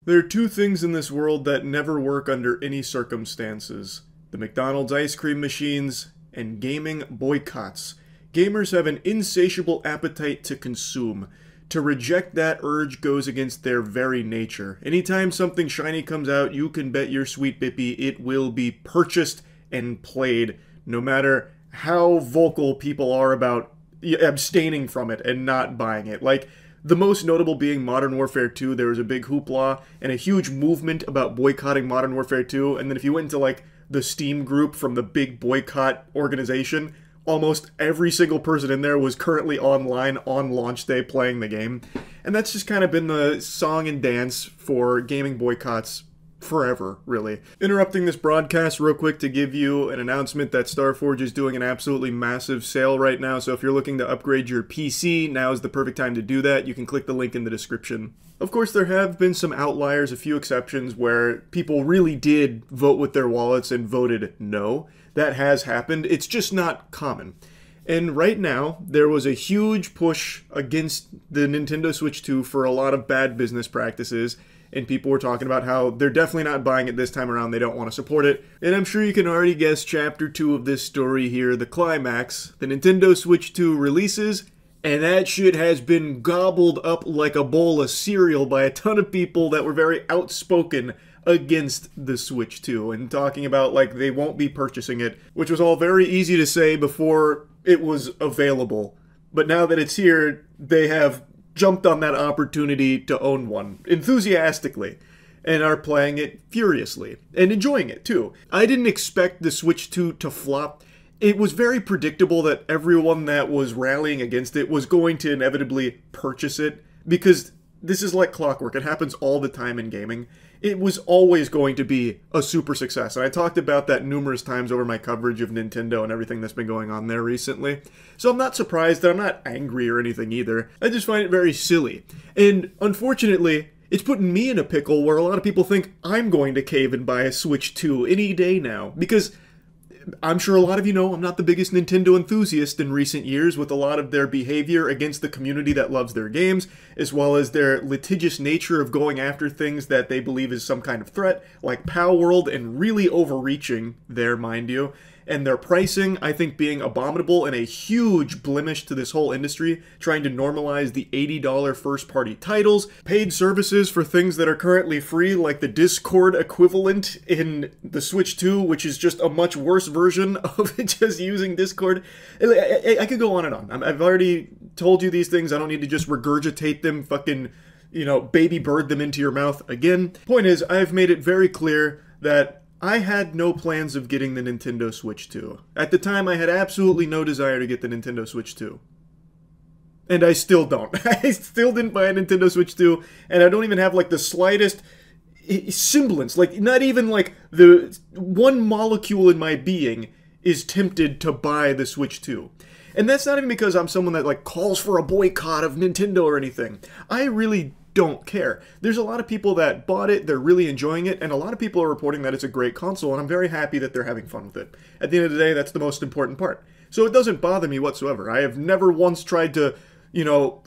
There are two things in this world that never work under any circumstances: the McDonald's ice cream machines and gaming boycotts. Gamers have an insatiable appetite to consume. To reject that urge goes against their very nature. Anytime something shiny comes out, you can bet your sweet bippy it will be purchased and played, no matter how vocal people are about abstaining from it and not buying it. Like, the most notable being Modern Warfare 2, there was a big hoopla and a huge movement about boycotting Modern Warfare 2, and then if you went into, like, the Steam group from the big boycott organization, almost every single person in there was currently online on launch day playing the game. And that's just kind of been the song and dance for gaming boycotts forever, really. Interrupting this broadcast real quick to give you an announcement that Starforge is doing an absolutely massive sale right now, so if you're looking to upgrade your PC, now is the perfect time to do that. You can click the link in the description. Of course, there have been some outliers, a few exceptions, where people really did vote with their wallets and voted no. That has happened. It's just not common. And right now, there was a huge push against the Nintendo Switch 2 for a lot of bad business practices, and people were talking about how they're definitely not buying it this time around, they don't want to support it. And I'm sure you can already guess chapter 2 of this story here, the climax. The Nintendo Switch 2 releases, and that shit has been gobbled up like a bowl of cereal by a ton of people that were very outspoken against the Switch 2, and talking about, like, they won't be purchasing it, which was all very easy to say before it was available. But now that it's here, they have jumped on that opportunity to own one enthusiastically and are playing it furiously and enjoying it too. I didn't expect the Switch 2 to flop. It was very predictable that everyone that was rallying against it was going to inevitably purchase it, because this is like clockwork. It happens all the time in gaming. It was always going to be a super success, and I talked about that numerous times over my coverage of Nintendo and everything that's been going on there recently. So I'm not surprised, that I'm not angry or anything either. I just find it very silly. And unfortunately, it's putting me in a pickle where a lot of people think I'm going to cave and buy a Switch 2 any day now, because I'm sure a lot of you know I'm not the biggest Nintendo enthusiast in recent years, with a lot of their behavior against the community that loves their games, as well as their litigious nature of going after things that they believe is some kind of threat, like Pow World, and really overreaching there, mind you. And their pricing, I think, being abominable and a huge blemish to this whole industry, trying to normalize the $80 first-party titles, paid services for things that are currently free, like the Discord equivalent in the Switch 2, which is just a much worse version of just using Discord. I could go on and on. I've already told you these things. I don't need to just regurgitate them, fucking, you know, baby bird them into your mouth again. Point is, I've made it very clear that I had no plans of getting the Nintendo Switch 2. At the time, I had absolutely no desire to get the Nintendo Switch 2. And I still don't. I still didn't buy a Nintendo Switch 2, and I don't even have, like, the slightest semblance, like, not even, like, the one molecule in my being is tempted to buy the Switch 2. And that's not even because I'm someone that, like, calls for a boycott of Nintendo or anything. I really don't care. There's a lot of people that bought it, they're really enjoying it, and a lot of people are reporting that it's a great console, and I'm very happy that they're having fun with it. At the end of the day, that's the most important part. So it doesn't bother me whatsoever. I have never once tried to, you know,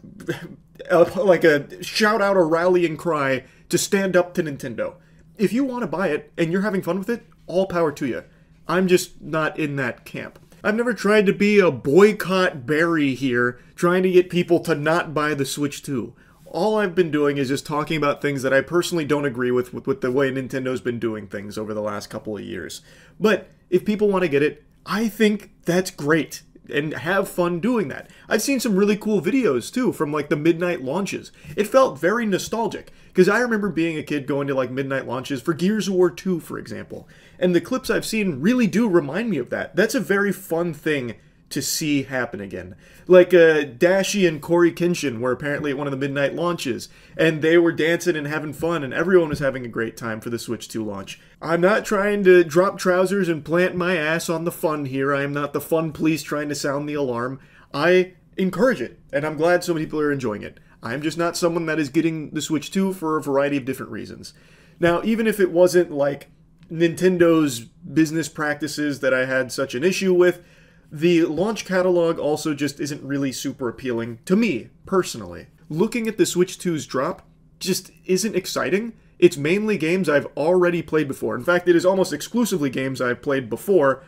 like shout out a rallying cry to stand up to Nintendo. If you want to buy it, and you're having fun with it, all power to you. I'm just not in that camp. I've never tried to be a boycott Barry here, trying to get people to not buy the Switch 2. All I've been doing is just talking about things that I personally don't agree with the way Nintendo's been doing things over the last couple of years. But if people want to get it, I think that's great, and have fun doing that. I've seen some really cool videos, too, from, like, the midnight launches. It felt very nostalgic, because I remember being a kid going to, like, midnight launches for Gears of War 2, for example. And the clips I've seen really do remind me of that. That's a very fun thing to see happen again. Like Dashi and Corey Kenshin were apparently at one of the midnight launches, and they were dancing and having fun, and everyone was having a great time for the Switch 2 launch. I'm not trying to drop trousers and plant my ass on the fun here. I am not the fun police trying to sound the alarm. I encourage it, and I'm glad so many people are enjoying it. I'm just not someone that is getting the Switch 2 for a variety of different reasons. Now, even if it wasn't like Nintendo's business practices that I had such an issue with, the launch catalog also just isn't really super appealing to me, personally. Looking at the Switch 2's drop just isn't exciting. it's mainly games I've already played before. In fact, it is almost exclusively games I've played before,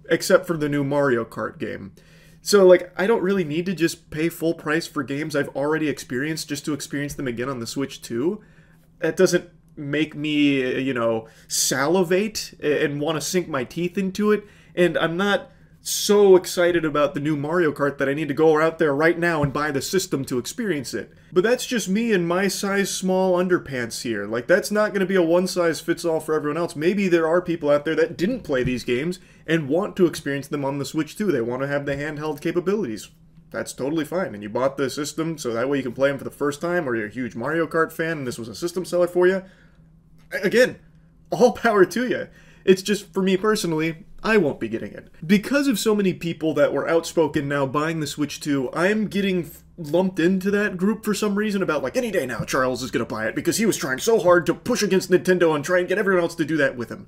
except for the new Mario Kart game. So, like, I don't really need to just pay full price for games I've already experienced just to experience them again on the Switch 2. That doesn't make me, you know, salivate and want to sink my teeth into it. And I'm not so excited about the new Mario Kart that I need to go out there right now and buy the system to experience it. But that's just me and my size small underpants here. Like, that's not going to be a one-size-fits-all for everyone else. Maybe there are people out there that didn't play these games and want to experience them on the Switch too. They want to have the handheld capabilities. That's totally fine. And you bought the system so that way you can play them for the first time, or you're a huge Mario Kart fan and this was a system seller for you. Again, all power to you. It's just, for me personally, I won't be getting it. Because of so many people that were outspoken now buying the Switch 2, I'm getting lumped into that group for some reason about, like, any day now Charles is going to buy it because he was trying so hard to push against Nintendo and try and get everyone else to do that with him.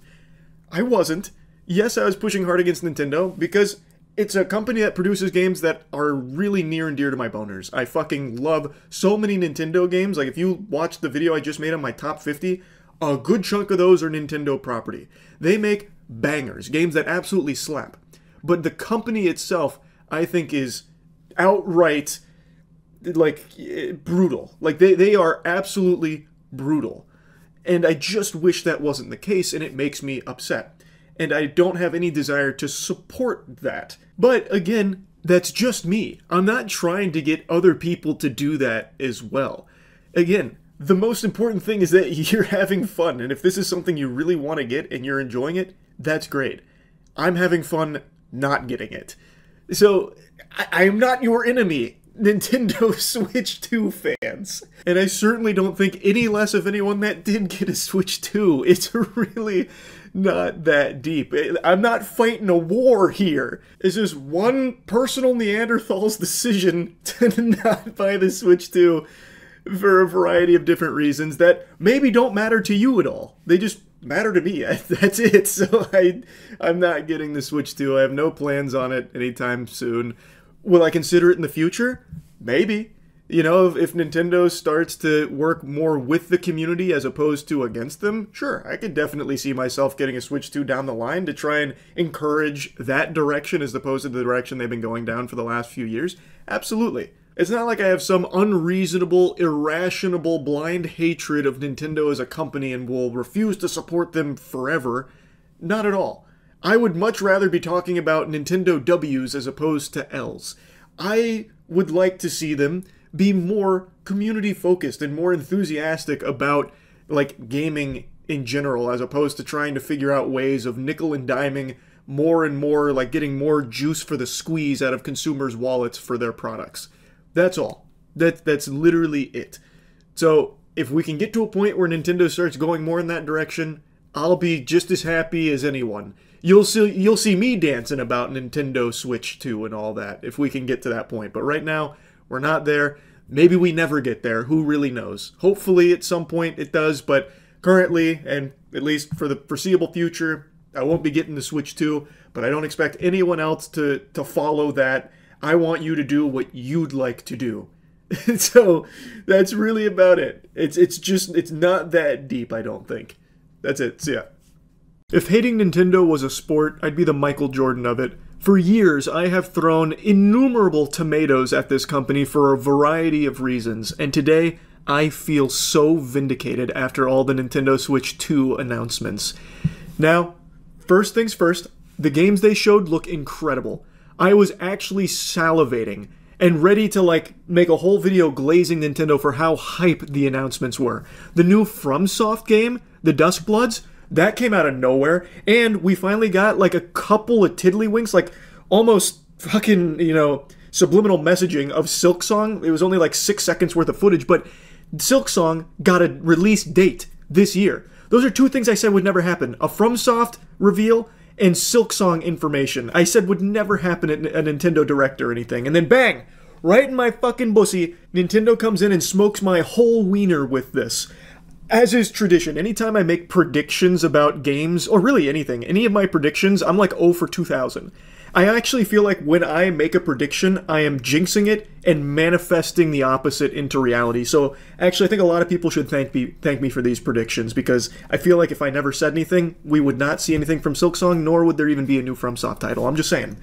I wasn't. Yes, I was pushing hard against Nintendo because it's a company that produces games that are really near and dear to my boners. I fucking love so many Nintendo games. Like, if you watch the video I just made on my top 50, a good chunk of those are Nintendo property. They make bangers, games that absolutely slap. But the company itself, I think, is outright, like, brutal. Like, they are absolutely brutal. And I just wish that wasn't the case, and it makes me upset. And I don't have any desire to support that. But, again, that's just me. I'm not trying to get other people to do that as well. Again, the most important thing is that you're having fun, and if this is something you really want to get and you're enjoying it, that's great. I'm having fun not getting it. So, I am not your enemy, Nintendo Switch 2 fans. And I certainly don't think any less of anyone that did get a Switch 2. It's really not that deep. I'm not fighting a war here. It's just one personal Neanderthal's decision to not buy the Switch 2 for a variety of different reasons that maybe don't matter to you at all. They just matter to me. That's it. So I'm not getting the Switch 2. I have no plans on it anytime soon. Will I consider it in the future? Maybe. You know, if Nintendo starts to work more with the community as opposed to against them, sure, I could definitely see myself getting a Switch 2 down the line to try and encourage that direction as opposed to the direction they've been going down for the last few years. Absolutely. It's not like I have some unreasonable, irrational, blind hatred of Nintendo as a company and will refuse to support them forever. Not at all. I would much rather be talking about Nintendo W's as opposed to L's. I would like to see them be more community-focused and more enthusiastic about, like, gaming in general, as opposed to trying to figure out ways of nickel and diming more and more, like getting more juice for the squeeze out of consumers' wallets for their products. That's all. That's literally it. So, if we can get to a point where Nintendo starts going more in that direction, I'll be just as happy as anyone. You'll see me dancing about Nintendo Switch 2 and all that, if we can get to that point. But right now, we're not there. Maybe we never get there. Who really knows? Hopefully, at some point, it does. But currently, and at least for the foreseeable future, I won't be getting the Switch 2. But I don't expect anyone else to follow that. I want you to do what you'd like to do. So, that's really about it. It's not that deep, I don't think. That's it. So, yeah. If hating Nintendo was a sport, I'd be the Michael Jordan of it. For years, I have thrown innumerable tomatoes at this company for a variety of reasons, and today, I feel so vindicated after all the Nintendo Switch 2 announcements. Now, first things first, the games they showed look incredible. I was actually salivating and ready to, like, make a whole video glazing Nintendo for how hype the announcements were. The new FromSoft game, the Duskbloods, that came out of nowhere, and we finally got, like, a couple of tiddlywinks, like, almost fucking, you know, subliminal messaging of Silksong. It was only, like, 6 seconds worth of footage, but Silksong got a release date this year. Those are two things I said would never happen. A FromSoft reveal and Silksong information I said would never happen at a Nintendo Direct or anything. And then bang! Right in my fucking bussy, Nintendo comes in and smokes my whole wiener with this. As is tradition, anytime I make predictions about games, or really anything, any of my predictions, I'm like 0 for 2,000. I actually feel like when I make a prediction, I am jinxing it and manifesting the opposite into reality. So actually, I think a lot of people should thank me for these predictions, because I feel like if I never said anything, we would not see anything from Silksong, nor would there even be a new FromSoft title. I'm just saying.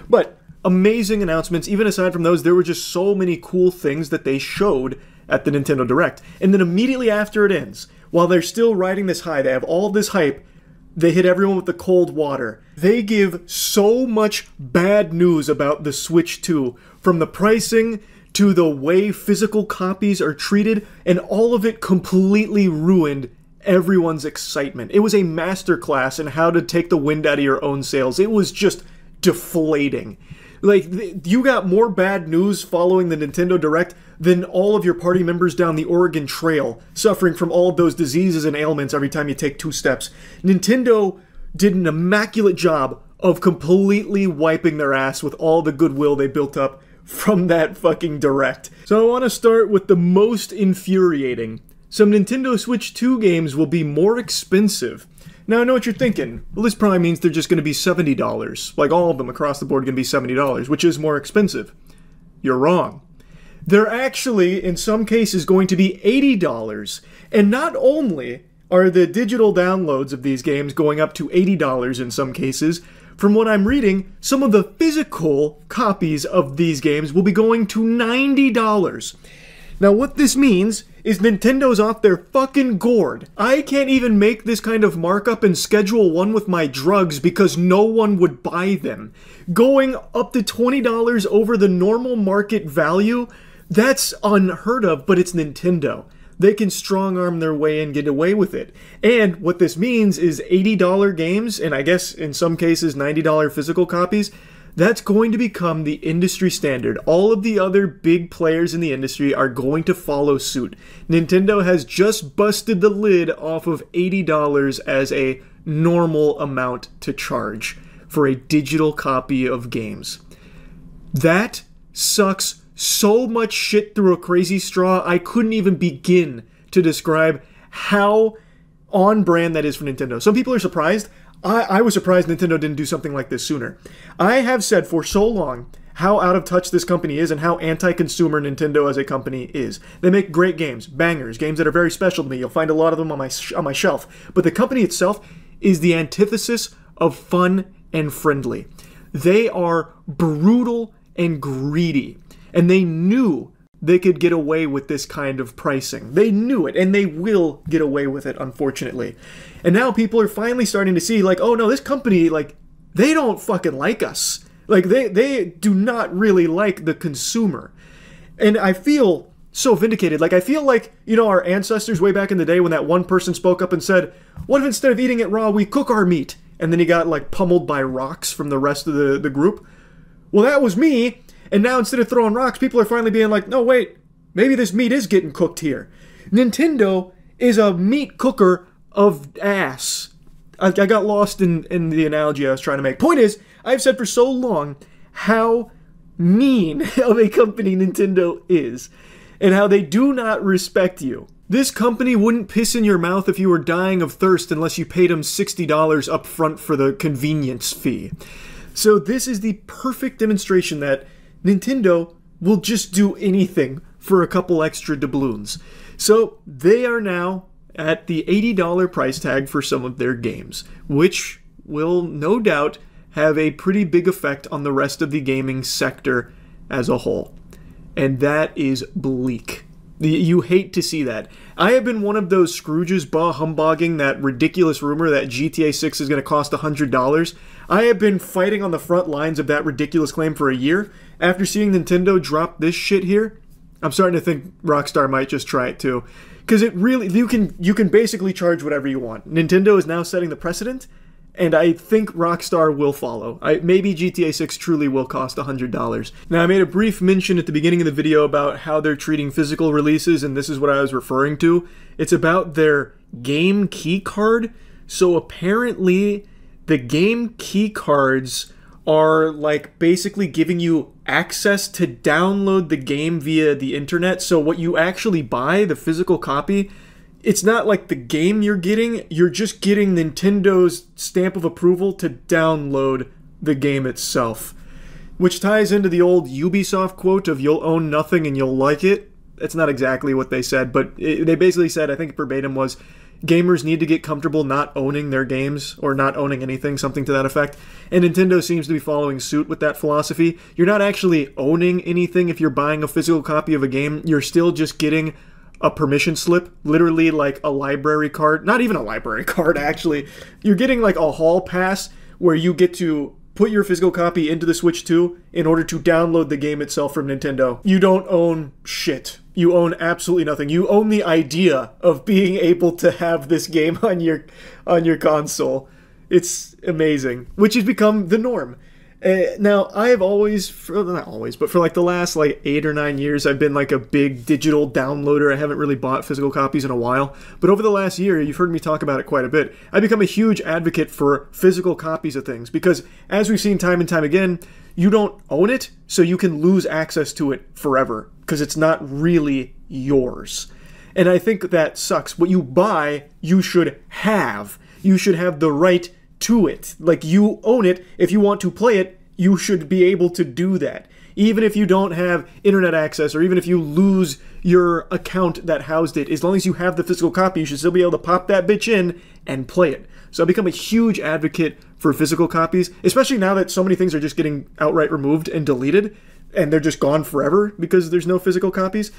But amazing announcements. Even aside from those, there were just so many cool things that they showed at the Nintendo Direct. And then immediately after it ends, while they're still riding this high, they have all this hype, they hit everyone with the cold water. They give so much bad news about the Switch 2, from the pricing to the way physical copies are treated, and all of it completely ruined everyone's excitement. It was a masterclass in how to take the wind out of your own sails. It was just deflating. Like, you got more bad news following the Nintendo Direct than all of your party members down the Oregon Trail, suffering from all of those diseases and ailments every time you take 2 steps. Nintendo did an immaculate job of completely wiping their ass with all the goodwill they built up from that fucking Direct. So I want to start with the most infuriating. Some Nintendo Switch 2 games will be more expensive. Now, I know what you're thinking. Well, this probably means they're just going to be $70. Like, all of them across the board are going to be $70, which is more expensive. You're wrong. They're actually, in some cases, going to be $80. And not only are the digital downloads of these games going up to $80 in some cases, from what I'm reading, some of the physical copies of these games will be going to $90. Now, what this means is Nintendo's off their fucking gourd. I can't even make this kind of markup in Schedule 1 with my drugs because no one would buy them. Going up to $20 over the normal market value, that's unheard of, but it's Nintendo. They can strong-arm their way and get away with it. And what this means is $80 games, and I guess in some cases $90 physical copies, that's going to become the industry standard. All of the other big players in the industry are going to follow suit. Nintendo has just busted the lid off of $80 as a normal amount to charge for a digital copy of games. That sucks so much shit through a crazy straw, I couldn't even begin to describe how on brand that is for Nintendo. Some people are surprised. I was surprised Nintendo didn't do something like this sooner. I have said for so long how out of touch this company is and how anti-consumer Nintendo as a company is. They make great games, bangers, games that are very special to me. You'll find a lot of them on my shelf. But the company itself is the antithesis of fun and friendly. They are brutal and greedy. And they knew they could get away with this kind of pricing. They knew it, and they will get away with it, unfortunately. And now people are finally starting to see, like, oh no, this company, like, they don't fucking like us. Like, they do not really like the consumer. And I feel so vindicated. Like, I feel like, you know, our ancestors way back in the day when that one person spoke up and said, what if instead of eating it raw, we cook our meat? And then he got, like, pummeled by rocks from the rest of the group. Well, that was me. And now instead of throwing rocks, people are finally being like, no, wait, maybe this meat is getting cooked here. Nintendo is a meat cooker of ass. I got lost in the analogy I was trying to make. Point is, I've said for so long how mean of a company Nintendo is and how they do not respect you. This company wouldn't piss in your mouth if you were dying of thirst unless you paid them $60 up front for the convenience fee. So this is the perfect demonstration that Nintendo will just do anything for a couple extra doubloons. So they are now at the $80 price tag for some of their games, which will no doubt have a pretty big effect on the rest of the gaming sector as a whole. And that is bleak. You hate to see that. I have been one of those Scrooges bah-humbugging that ridiculous rumor that GTA 6 is going to cost $100. I have been fighting on the front lines of that ridiculous claim for a year. After seeing Nintendo drop this shit here, I'm starting to think Rockstar might just try it too. Because it really, you can basically charge whatever you want. Nintendo is now setting the precedent, and I think Rockstar will follow. Maybe GTA 6 truly will cost $100. Now, I made a brief mention at the beginning of the video about how they're treating physical releases, and this is what I was referring to. It's about their game key card. So apparently, the game key cards are like basically giving you access to download the game via the internet. So what you actually buy, the physical copy, it's not like the game you're just getting Nintendo's stamp of approval to download the game itself. Which ties into the old Ubisoft quote of "you'll own nothing and you'll like it." That's not exactly what they said, but they basically said, I think verbatim was, gamers need to get comfortable not owning their games, or not owning anything, something to that effect. And Nintendo seems to be following suit with that philosophy. You're not actually owning anything if you're buying a physical copy of a game. You're still just getting a permission slip, literally like a library card. Not even a library card, actually. You're getting like a hall pass where you get to put your physical copy into the Switch 2 in order to download the game itself from Nintendo. You don't own shit. You own absolutely nothing. You own the idea of being able to have this game on your console. It's amazing, which has become the norm. Now, I have always, not always, but for like the last like 8 or 9 years, I've been like a big digital downloader. I haven't really bought physical copies in a while. But over the last year, you've heard me talk about it quite a bit. I've become a huge advocate for physical copies of things because, as we've seen time and time again, you don't own it, so you can lose access to it forever because it's not really yours. And I think that sucks. What you buy, you should have. You should have the right to it. Like, you own it. If you want to play it, you should be able to do that. Even if you don't have internet access, or even if you lose your account that housed it, as long as you have the physical copy, you should still be able to pop that bitch in and play it. So I've become a huge advocate for physical copies, especially now that so many things are just getting outright removed and deleted, and they're just gone forever because there's no physical copies.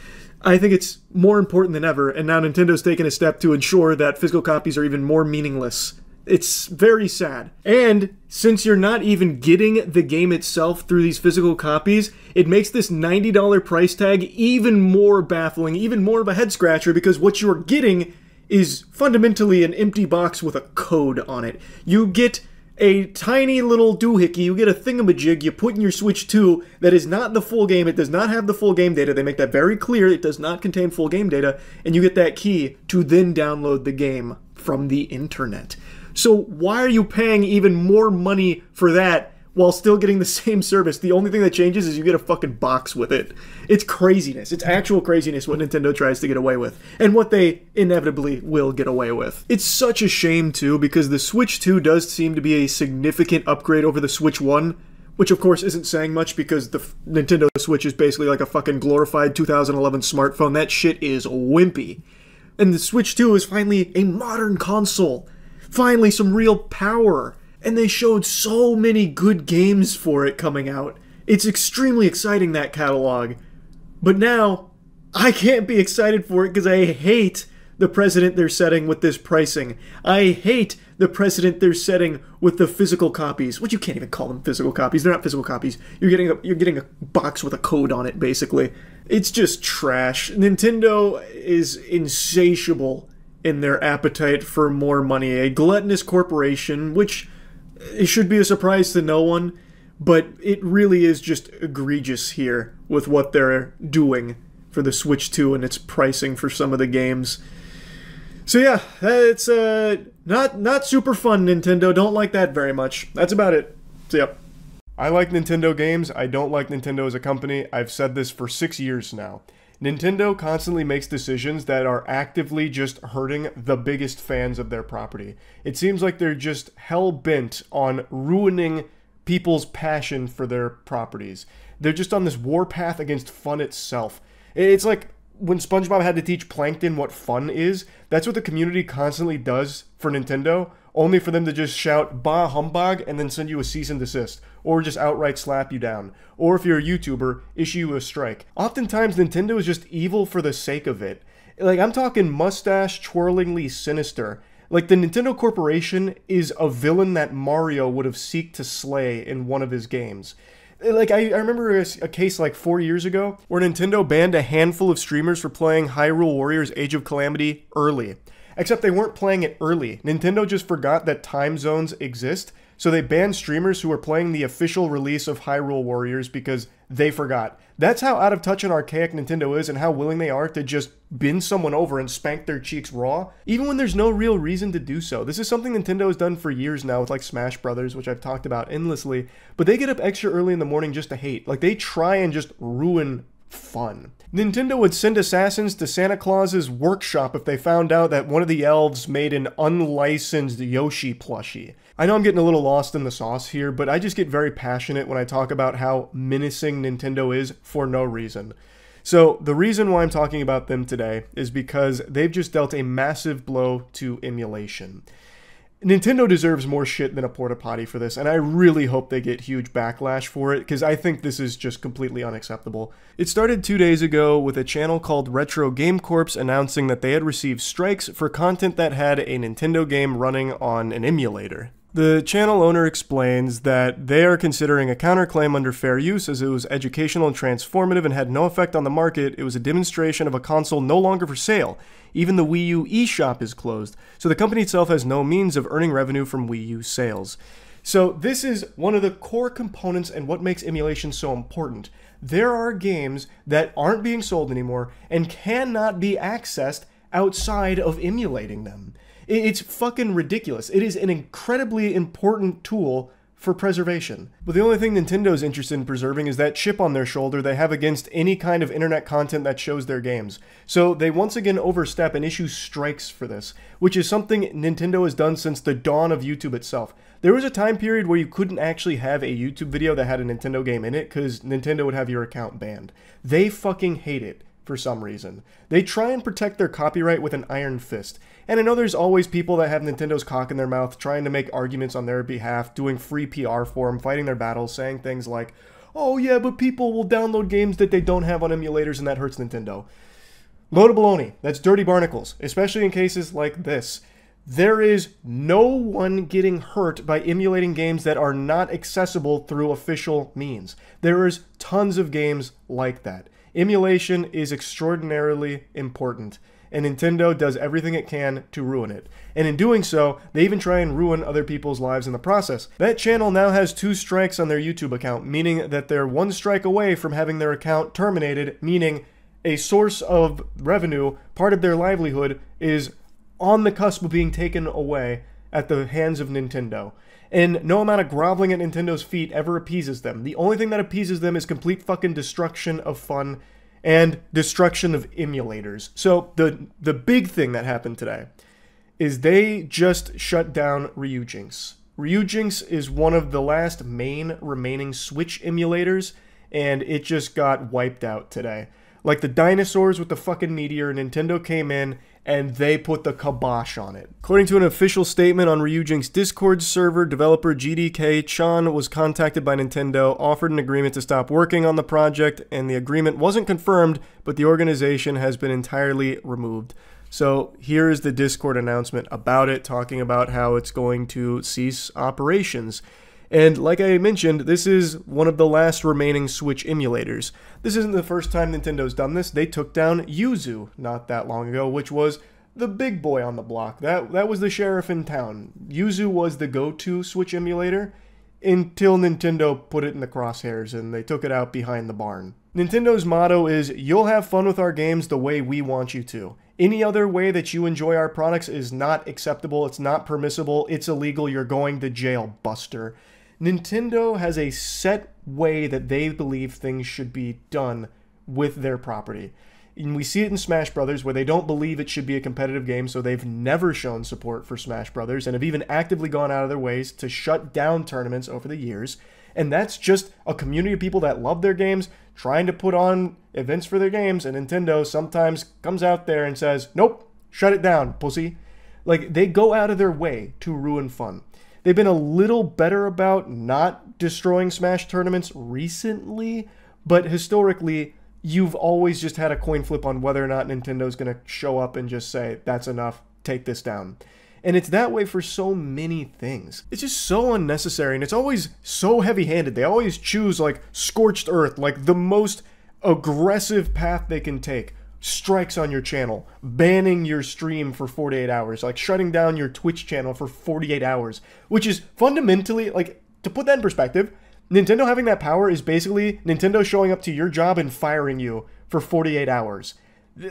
I think it's more important than ever, and now Nintendo's taken a step to ensure that physical copies are even more meaningless. It's very sad. And since you're not even getting the game itself through these physical copies, it makes this $90 price tag even more baffling, even more of a head scratcher, because what you're getting is fundamentally an empty box with a code on it. You get a tiny little doohickey, you get a thingamajig you put in your Switch 2 that is not the full game. It does not have the full game data. They make that very clear. It does not contain full game data. And you get that key to then download the game from the internet. So why are you paying even more money for that while still getting the same service? The only thing that changes is you get a fucking box with it. It's craziness. It's actual craziness what Nintendo tries to get away with, and what they inevitably will get away with. It's such a shame, too, because the Switch 2 does seem to be a significant upgrade over the Switch 1, which of course isn't saying much because the Nintendo Switch is basically like a fucking glorified 2011 smartphone. That shit is wimpy. And the Switch 2 is finally a modern console. Finally, some real power. And they showed so many good games for it coming out. It's extremely exciting, that catalog. But now, I can't be excited for it because I hate the precedent they're setting with this pricing. I hate the precedent they're setting with the physical copies. Which you can't even call them physical copies. They're not physical copies. You're getting a box with a code on it, basically. It's just trash. Nintendo is insatiable in their appetite for more money. A gluttonous corporation, which it should be a surprise to no one, but it really is just egregious here with what they're doing for the Switch 2 and its pricing for some of the games. So yeah, it's not super fun, Nintendo. Don't like that very much. That's about it. So yep. I like Nintendo games. I don't like Nintendo as a company. I've said this for 6 years now. Nintendo constantly makes decisions that are actively just hurting the biggest fans of their property. It seems like they're just hell-bent on ruining people's passion for their properties. They're just on this warpath against fun itself. It's like when SpongeBob had to teach Plankton what fun is. That's what the community constantly does for Nintendo, only for them to just shout "bah humbug" and then send you a cease and desist, or just outright slap you down, or if you're a YouTuber, issue you a strike. Oftentimes, Nintendo is just evil for the sake of it. Like, I'm talking mustache-twirlingly sinister. Like, the Nintendo Corporation is a villain that Mario would have seeked to slay in one of his games. Like, I remember a case like 4 years ago where Nintendo banned a handful of streamers for playing Hyrule Warriors Age of Calamity early. Except they weren't playing it early. Nintendo just forgot that time zones exist, so they banned streamers who were playing the official release of Hyrule Warriors because they forgot. That's how out of touch and archaic Nintendo is, and how willing they are to just bend someone over and spank their cheeks raw, even when there's no real reason to do so. This is something Nintendo has done for years now with like Smash Brothers, which I've talked about endlessly, but they get up extra early in the morning just to hate. Like, they try and just ruin fun. Nintendo would send assassins to Santa Claus's workshop if they found out that one of the elves made an unlicensed Yoshi plushie. I know I'm getting a little lost in the sauce here, but I just get very passionate when I talk about how menacing Nintendo is for no reason. So the reason why I'm talking about them today is because they've just dealt a massive blow to emulation. Nintendo deserves more shit than a porta potty for this, and I really hope they get huge backlash for it, because I think this is just completely unacceptable. It started 2 days ago with a channel called Retro Game Corps announcing that they had received strikes for content that had a Nintendo game running on an emulator. The channel owner explains that they are considering a counterclaim under fair use as it was educational and transformative and had no effect on the market. It was a demonstration of a console no longer for sale. Even the Wii U eShop is closed, so the company itself has no means of earning revenue from Wii U sales. So this is one of the core components and what makes emulation so important. There are games that aren't being sold anymore and cannot be accessed outside of emulating them. It's fucking ridiculous. It is an incredibly important tool for preservation. But the only thing Nintendo's interested in preserving is that chip on their shoulder they have against any kind of internet content that shows their games. So they once again overstep and issue strikes for this, which is something Nintendo has done since the dawn of YouTube itself. There was a time period where you couldn't actually have a YouTube video that had a Nintendo game in it because Nintendo would have your account banned. They fucking hate it for some reason. They try and protect their copyright with an iron fist. And I know there's always people that have Nintendo's cock in their mouth trying to make arguments on their behalf, doing free PR for them, fighting their battles, saying things like, oh yeah, but people will download games that they don't have on emulators and that hurts Nintendo. Load of baloney. That's dirty barnacles, especially in cases like this. There is no one getting hurt by emulating games that are not accessible through official means. There is tons of games like that. Emulation is extraordinarily important, and Nintendo does everything it can to ruin it. And in doing so, they even try and ruin other people's lives in the process. That channel now has 2 strikes on their YouTube account, meaning that they're 1 strike away from having their account terminated, meaning a source of revenue, part of their livelihood, is on the cusp of being taken away at the hands of Nintendo. And no amount of groveling at Nintendo's feet ever appeases them. The only thing that appeases them is complete fucking destruction of fun and destruction of emulators. So the big thing that happened today is they just shut down Ryujinx. Ryujinx is one of the last main remaining Switch emulators, and it just got wiped out today. Like the dinosaurs with the fucking meteor, Nintendo came in and they put the kibosh on it. According to an official statement on Ryujinx's Discord server, developer GDK Chan was contacted by Nintendo, offered an agreement to stop working on the project, and the agreement wasn't confirmed, but the organization has been entirely removed. So here is the Discord announcement about it, talking about how it's going to cease operations. And like I mentioned, this is one of the last remaining Switch emulators. This isn't the first time Nintendo's done this. They took down Yuzu not that long ago, which was the big boy on the block. That was the sheriff in town. Yuzu was the go-to Switch emulator until Nintendo put it in the crosshairs and they took it out behind the barn. Nintendo's motto is, "You'll have fun with our games the way we want you to. Any other way that you enjoy our products is not acceptable, it's not permissible, it's illegal, you're going to jail, buster." Nintendo has a set way that they believe things should be done with their property. And we see it in Smash Brothers, where they don't believe it should be a competitive game, so they've never shown support for Smash Brothers and have even actively gone out of their ways to shut down tournaments over the years. And that's just a community of people that love their games, trying to put on events for their games, and Nintendo sometimes comes out there and says, "Nope, shut it down, pussy." Like, they go out of their way to ruin fun. They've been a little better about not destroying Smash tournaments recently, but historically, you've always just had a coin flip on whether or not Nintendo's going to show up and just say, "That's enough, take this down." And it's that way for so many things. It's just so unnecessary, and it's always so heavy-handed. They always choose, like, scorched earth, like the most aggressive path they can take. Strikes on your channel, banning your stream for 48 hours, like shutting down your Twitch channel for 48 hours, which is fundamentally, like, to put that in perspective, Nintendo having that power is basically Nintendo showing up to your job and firing you for 48 hours.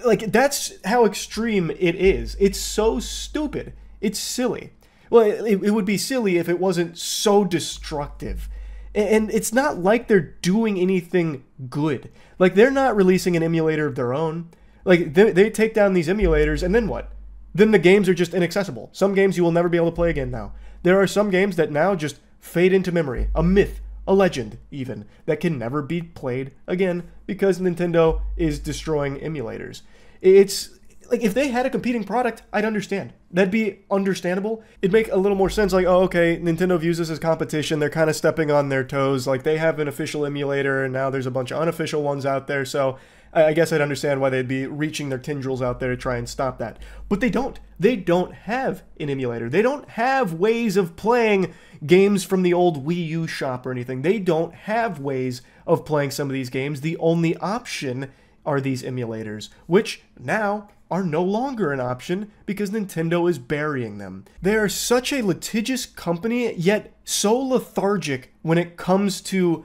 Like, that's how extreme it is. It's so stupid. It's silly. Well, it would be silly if it wasn't so destructive. And it's not like they're doing anything good. Like, they're not releasing an emulator of their own. Like, they take down these emulators, and then what? Then the games are just inaccessible. Some games you will never be able to play again now. There are some games that now just fade into memory. A myth, a legend even, that can never be played again because Nintendo is destroying emulators. It's like, if they had a competing product, I'd understand. That'd be understandable. It'd make a little more sense, like, oh, okay, Nintendo views this as competition. They're kind of stepping on their toes. Like, they have an official emulator, and now there's a bunch of unofficial ones out there, so I guess I'd understand why they'd be reaching their tendrils out there to try and stop that. But they don't. They don't have an emulator. They don't have ways of playing games from the old Wii U shop or anything. They don't have ways of playing some of these games. The only option are these emulators, which now are no longer an option because Nintendo is burying them. They are such a litigious company, yet so lethargic when it comes to,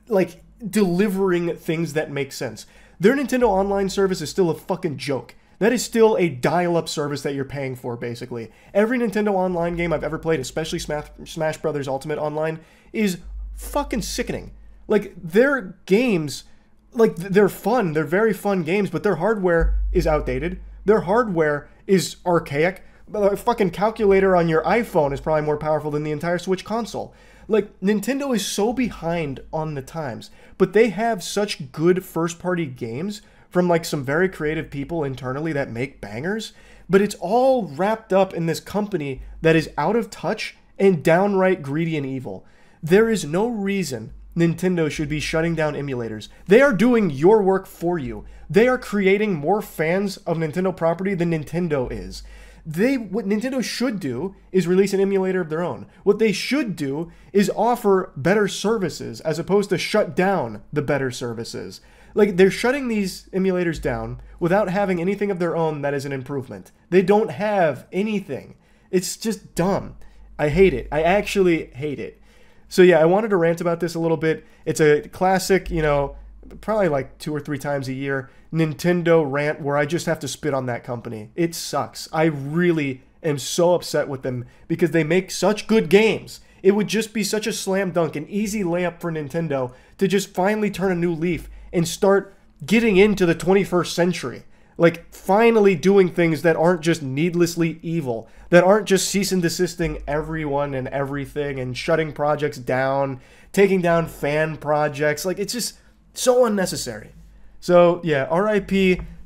like, delivering things that make sense. Their Nintendo Online service is still a fucking joke. That is still a dial-up service that you're paying for, basically. Every Nintendo Online game I've ever played, especially Smash Bros. Ultimate Online, is fucking sickening. Like, their games, like, they're fun. They're very fun games, but their hardware is outdated. Their hardware is archaic. A fucking calculator on your iPhone is probably more powerful than the entire Switch console. Like, Nintendo is so behind on the times, but they have such good first-party games from, like, some very creative people internally that make bangers, but it's all wrapped up in this company that is out of touch and downright greedy and evil. There is no reason Nintendo should be shutting down emulators. They are doing your work for you. They are creating more fans of Nintendo property than Nintendo is. What Nintendo should do is release an emulator of their own. What they should do is offer better services as opposed to shut down the better services. Like, they're shutting these emulators down without having anything of their own that is an improvement. They don't have anything. It's just dumb. I hate it. I actually hate it. So yeah, I wanted to rant about this a little bit. It's a classic, you know, probably like 2 or 3 times a year, Nintendo rant where I just have to spit on that company. It sucks. I really am so upset with them because they make such good games. It would just be such a slam dunk, an easy layup for Nintendo to just finally turn a new leaf and start getting into the 21st century. Like, finally doing things that aren't just needlessly evil, that aren't just cease and desisting everyone and everything and shutting projects down, taking down fan projects. Like, it's just so unnecessary. So, yeah, RIP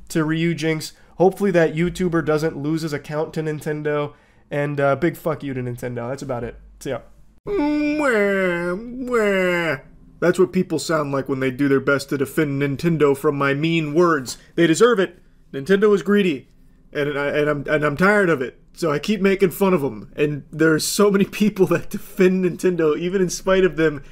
to Ryujinx. Hopefully that YouTuber doesn't lose his account to Nintendo. And big fuck you to Nintendo. That's about it. So, yeah. That's what people sound like when they do their best to defend Nintendo from my mean words. They deserve it. Nintendo is greedy, and I'm tired of it. So I keep making fun of them. And there's so many people that defend Nintendo, even in spite of them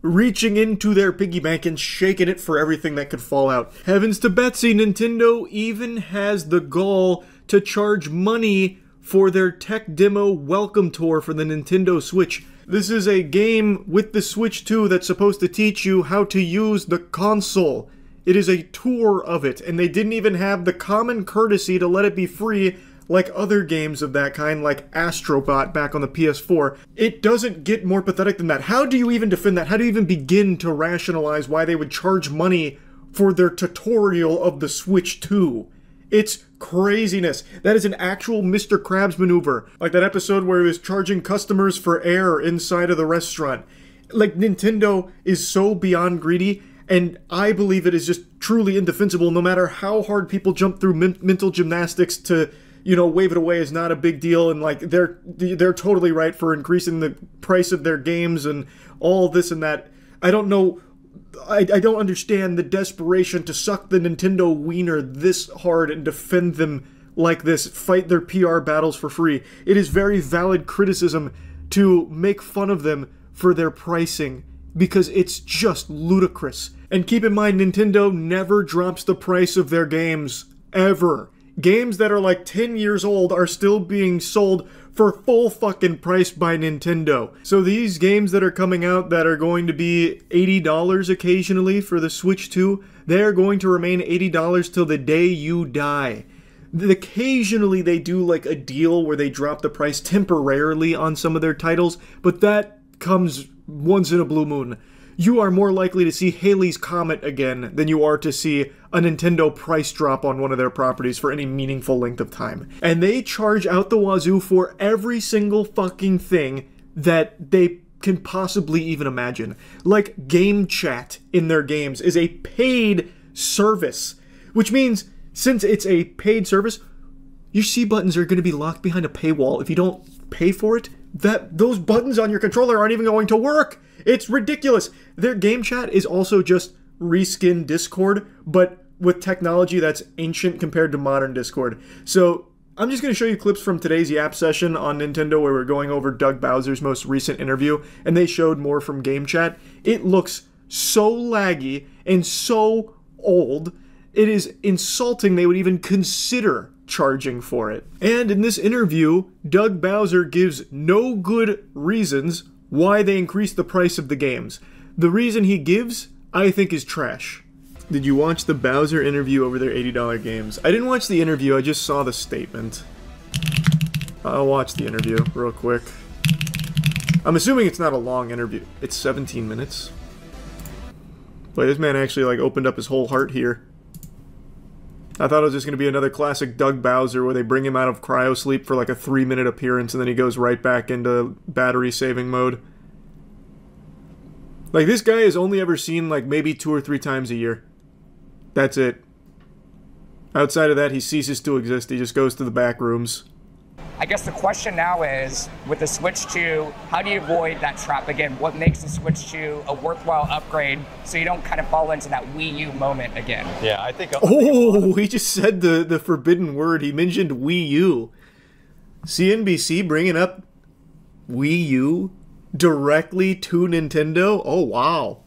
reaching into their piggy bank and shaking it for everything that could fall out. Heavens to Betsy, Nintendo even has the gall to charge money for their tech demo welcome tour for the Nintendo Switch. This is a game with the Switch 2 that's supposed to teach you how to use the console. It is a tour of it, and they didn't even have the common courtesy to let it be free like other games of that kind, like Astrobot back on the PS4. It doesn't get more pathetic than that. How do you even defend that? How do you even begin to rationalize why they would charge money for their tutorial of the Switch 2? It's craziness. That is an actual Mr. Krabs maneuver. Like that episode where he was charging customers for air inside of the restaurant. Like, Nintendo is so beyond greedy, and I believe it is just truly indefensible no matter how hard people jump through mental gymnastics to, you know, wave it away is not a big deal, and like they're totally right for increasing the price of their games and all this and that. I don't know. I don't understand the desperation to suck the Nintendo wiener this hard and defend them like this, fight their PR battles for free. It is very valid criticism to make fun of them for their pricing, because it's just ludicrous. And keep in mind, Nintendo never drops the price of their games, ever. Games that are like 10 years old are still being sold for full fucking price by Nintendo. So these games that are coming out that are going to be $80 occasionally for the Switch 2, they are going to remain $80 till the day you die. Occasionally they do like a deal where they drop the price temporarily on some of their titles, but that comes once in a blue moon. You are more likely to see Halley's Comet again than you are to see a Nintendo price drop on one of their properties for any meaningful length of time. And they charge out the wazoo for every single fucking thing that they can possibly even imagine. Like game chat in their games is a paid service, which means since it's a paid service, your C buttons are going to be locked behind a paywall. If you don't pay for it, those buttons on your controller aren't even going to work. It's ridiculous. Their game chat is also just reskin Discord, but with technology that's ancient compared to modern Discord. So I'm just going to show you clips from today's Yap session on Nintendo where we're going over Doug Bowser's most recent interview, and they showed more from game chat. It looks so laggy and so old, it is insulting they would even consider charging for it. And in this interview, Doug Bowser gives no good reasons why they increased the price of the games. The reason he gives, I think, is trash. Did you watch the Bowser interview over their $80 games? I didn't watch the interview, I just saw the statement. I'll watch the interview real quick. I'm assuming it's not a long interview. It's 17 minutes. Boy, this man actually like opened up his whole heart here. I thought it was just going to be another classic Doug Bowser where they bring him out of cryosleep for like a 3-minute appearance and then he goes right back into battery saving mode. Like, this guy is only ever seen like maybe 2 or 3 times a year. That's it. Outside of that, he ceases to exist. He just goes to the back rooms. I guess the question now is, with the Switch 2, how do you avoid that trap again? What makes the Switch 2 a worthwhile upgrade so you don't kind of fall into that Wii U moment again? Yeah, I think... Oh, he just said the forbidden word. He mentioned Wii U. CNBC bringing up Wii U directly to Nintendo? Oh, wow.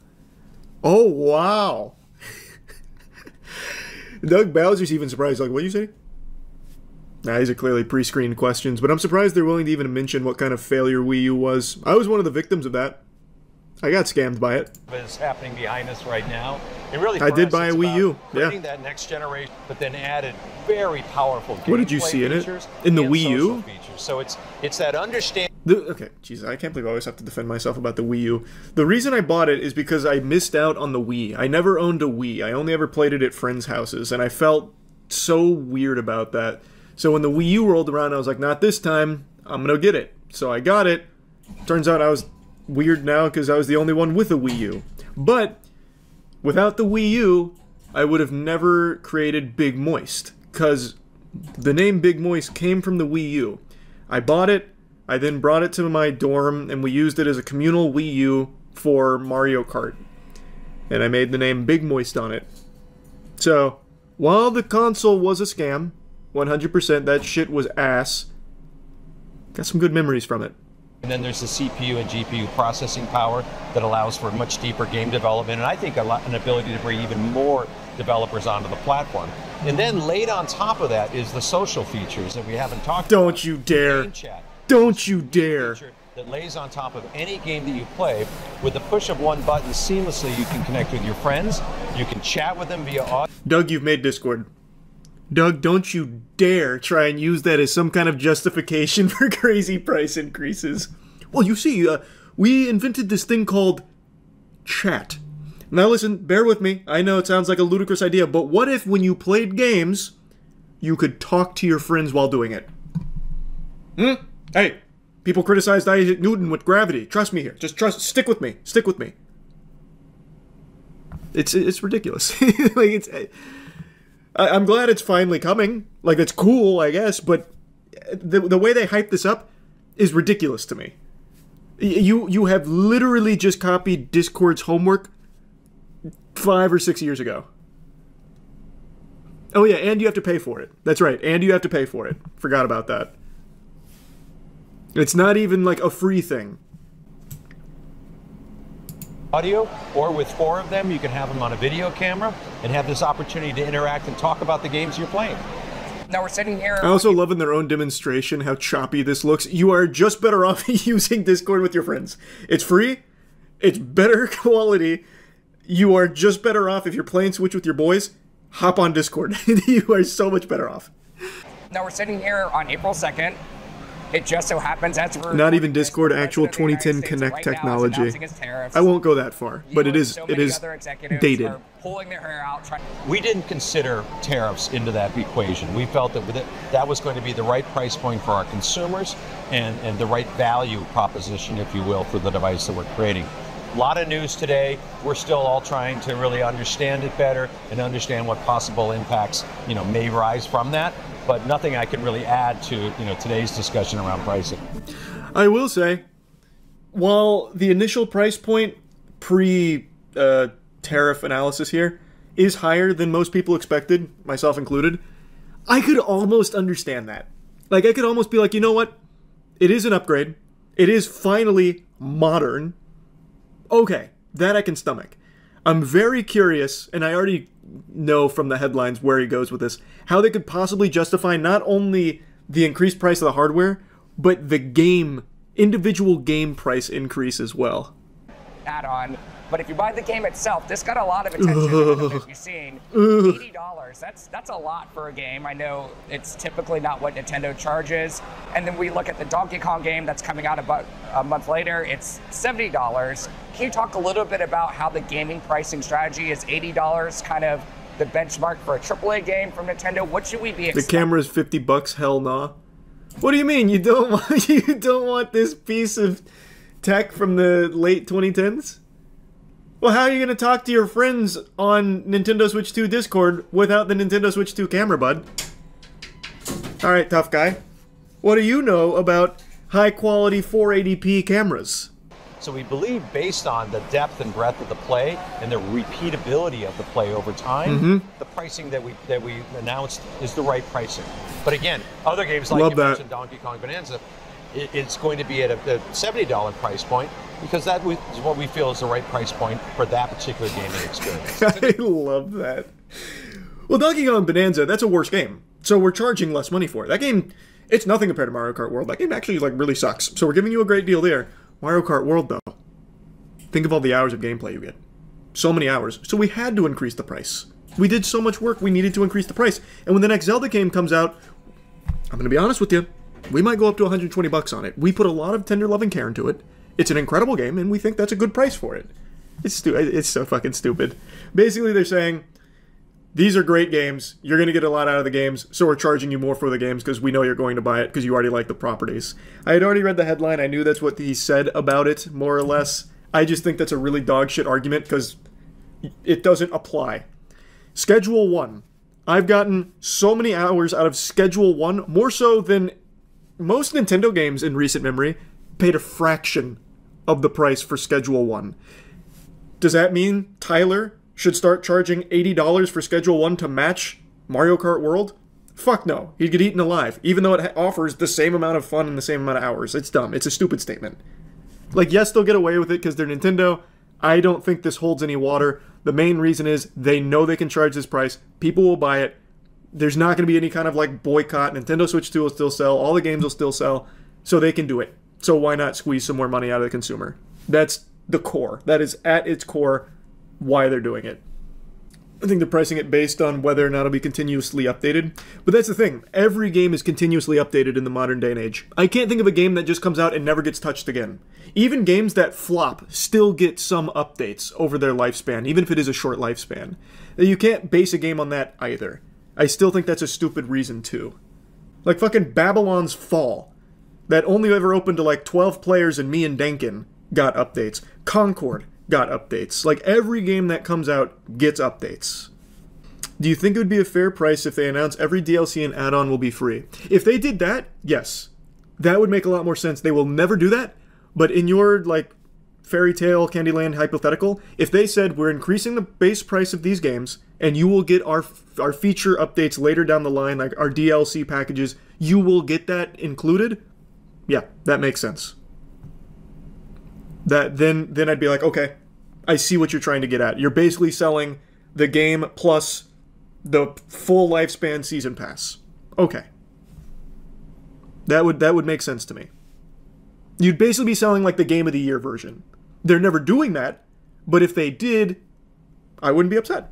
Oh, wow. Doug Bowser's even surprised. Like, what'd you say? Nah, these are clearly pre-screened questions, but I'm surprised they're willing to even mention what kind of failure Wii U was. I was one of the victims of that. I got scammed by it. It's happening behind us right now. It really, I did buy a Wii U, yeah. That next generation, but then added very powerful gameplay. What did you see in it? In the Wii U? Features. So it's that understanding. Okay, jeez, I can't believe I always have to defend myself about the Wii U. The reason I bought it is because I missed out on the Wii. I never owned a Wii. I only ever played it at friends' houses, and I felt so weird about that. So when the Wii U rolled around, I was like, not this time. I'm gonna get it. So I got it. Turns out I was weird now because I was the only one with a Wii U. But without the Wii U, I would have never created Big Moist, because the name Big Moist came from the Wii U. I bought it, I then brought it to my dorm, and we used it as a communal Wii U for Mario Kart. And I made the name Big Moist on it. So, while the console was a scam, 100% that shit was ass, got some good memories from it. And then there's the CPU and GPU processing power that allows for much deeper game development, and I think an ability to bring even more developers onto the platform. And then laid on top of that is the social features that we haven't talked about. Don't you dare. Don't you dare. That lays on top of any game that you play. With the push of one button, seamlessly you can connect with your friends, you can chat with them via audio. Doug, you've made Discord. Doug, don't you dare try and use that as some kind of justification for crazy price increases. Well, you see, we invented this thing called chat. Now listen, bear with me. I know it sounds like a ludicrous idea, but what if when you played games, you could talk to your friends while doing it? Hey, people criticized Isaac Newton with gravity. Trust me here. Just stick with me. Stick with me. It's ridiculous. Like, I'm glad it's finally coming. Like, it's cool, I guess, but the way they hype this up is ridiculous to me. You have literally just copied Discord's homework 5 or 6 years ago. Oh yeah, and you have to pay for it. That's right, and you have to pay for it. Forgot about that. It's not even like a free thing. Audio, or with 4 of them, you can have them on a video camera and have this opportunity to interact and talk about the games you're playing. Now we're sitting here. I also love in their own demonstration how choppy this looks. You are just better off using Discord with your friends. It's free. It's better quality. You are just better off if you're playing Switch with your boys. Hop on Discord. You are so much better off. Now we're sitting here on April 2nd. It just so happens that's not even Discord, actual 2010 Connect technology. I won't go that far, but it is dated. Pulling their hair out. We didn't consider tariffs into that equation. We felt that that was going to be the right price point for our consumers and the right value proposition, if you will, for the device that we're creating. A lot of news today. We're still all trying to really understand it better and understand what possible impacts, may rise from that. But nothing I can really add to, today's discussion around pricing. I will say, while the initial price point pre-tariff analysis here is higher than most people expected, myself included, I could almost understand that. Like, I could almost be like, you know what? It is an upgrade. It is finally modern. Okay, that I can stomach. I'm very curious, and I already know from the headlines where he goes with this, how they could possibly justify not only the increased price of the hardware, but the individual game price increase as well. Add-on. But if you buy the game itself, this got a lot of attention. You've seen $80. That's a lot for a game. I know it's typically not what Nintendo charges. And then we look at the Donkey Kong game that's coming out about a month later. It's $70. Can you talk a little bit about how the gaming pricing strategy is $80 kind of the benchmark for a AAA game from Nintendo? What should we be expecting? The camera's $50. Hell nah. What do you mean you don't want this piece of tech from the late 2010s? Well, how are you going to talk to your friends on Nintendo Switch 2 Discord without the Nintendo Switch 2 camera, bud? Alright, tough guy. What do you know about high-quality 480p cameras? So we believe, based on the depth and breadth of the play and the repeatability of the play over time, the pricing that we announced is the right pricing. But again, other games like you mentioned, Donkey Kong Bonanza, it's going to be at a $70 price point, because that is what we feel is the right price point for that particular gaming experience. I love that. Well, Donkey Kong Bonanza, that's a worse game. So we're charging less money for it. That game, it's nothing compared to Mario Kart World. That game actually really sucks. So we're giving you a great deal there. Mario Kart World, though, think of all the hours of gameplay you get. So many hours. So we had to increase the price. We did so much work, we needed to increase the price. And when the next Zelda game comes out, I'm going to be honest with you, we might go up to $120 on it. We put a lot of tender love and care into it. It's an incredible game, and we think that's a good price for it. It's so fucking stupid. Basically, they're saying, these are great games, you're going to get a lot out of the games, so we're charging you more for the games because we know you're going to buy it because you already like the properties. I had already read the headline, I knew that's what he said about it, more or less. I just think that's a really dog shit argument because it doesn't apply. Schedule 1. I've gotten so many hours out of Schedule 1, more so than most Nintendo games in recent memory, paid a fraction of the price for Schedule 1. Does that mean Tyler should start charging $80 for Schedule 1 to match Mario Kart World? Fuck no. He'd get eaten alive, even though it offers the same amount of fun and the same amount of hours. It's dumb. It's a stupid statement. Like, yes, they'll get away with it because they're Nintendo. I don't think this holds any water. The main reason is they know they can charge this price. People will buy it. There's not going to be any kind of, boycott. Nintendo Switch 2 will still sell. All the games will still sell. So they can do it. So why not squeeze some more money out of the consumer? That's the core. That is, at its core, why they're doing it. I think they're pricing it based on whether or not it'll be continuously updated. But that's the thing. Every game is continuously updated in the modern day and age. I can't think of a game that just comes out and never gets touched again. Even games that flop still get some updates over their lifespan, even if it is a short lifespan. You can't base a game on that either. I still think that's a stupid reason too. Like fucking Babylon's Fall. That only ever opened to 12 players and me and Denkin got updates. Concord got updates. Every game that comes out gets updates. Do you think it would be a fair price if they announce every DLC and add-on will be free? If they did that, yes. That would make a lot more sense. They will never do that, but in your, fairy tale Candyland hypothetical, if they said we're increasing the base price of these games and you will get our feature updates later down the line, like our DLC packages, you will get that included, yeah, that makes sense. Then I'd be like, okay, I see what you're trying to get at. You're basically selling the game plus the full lifespan season pass. Okay. That would make sense to me. You'd basically be selling the Game of the Year version. They're never doing that, but if they did, I wouldn't be upset.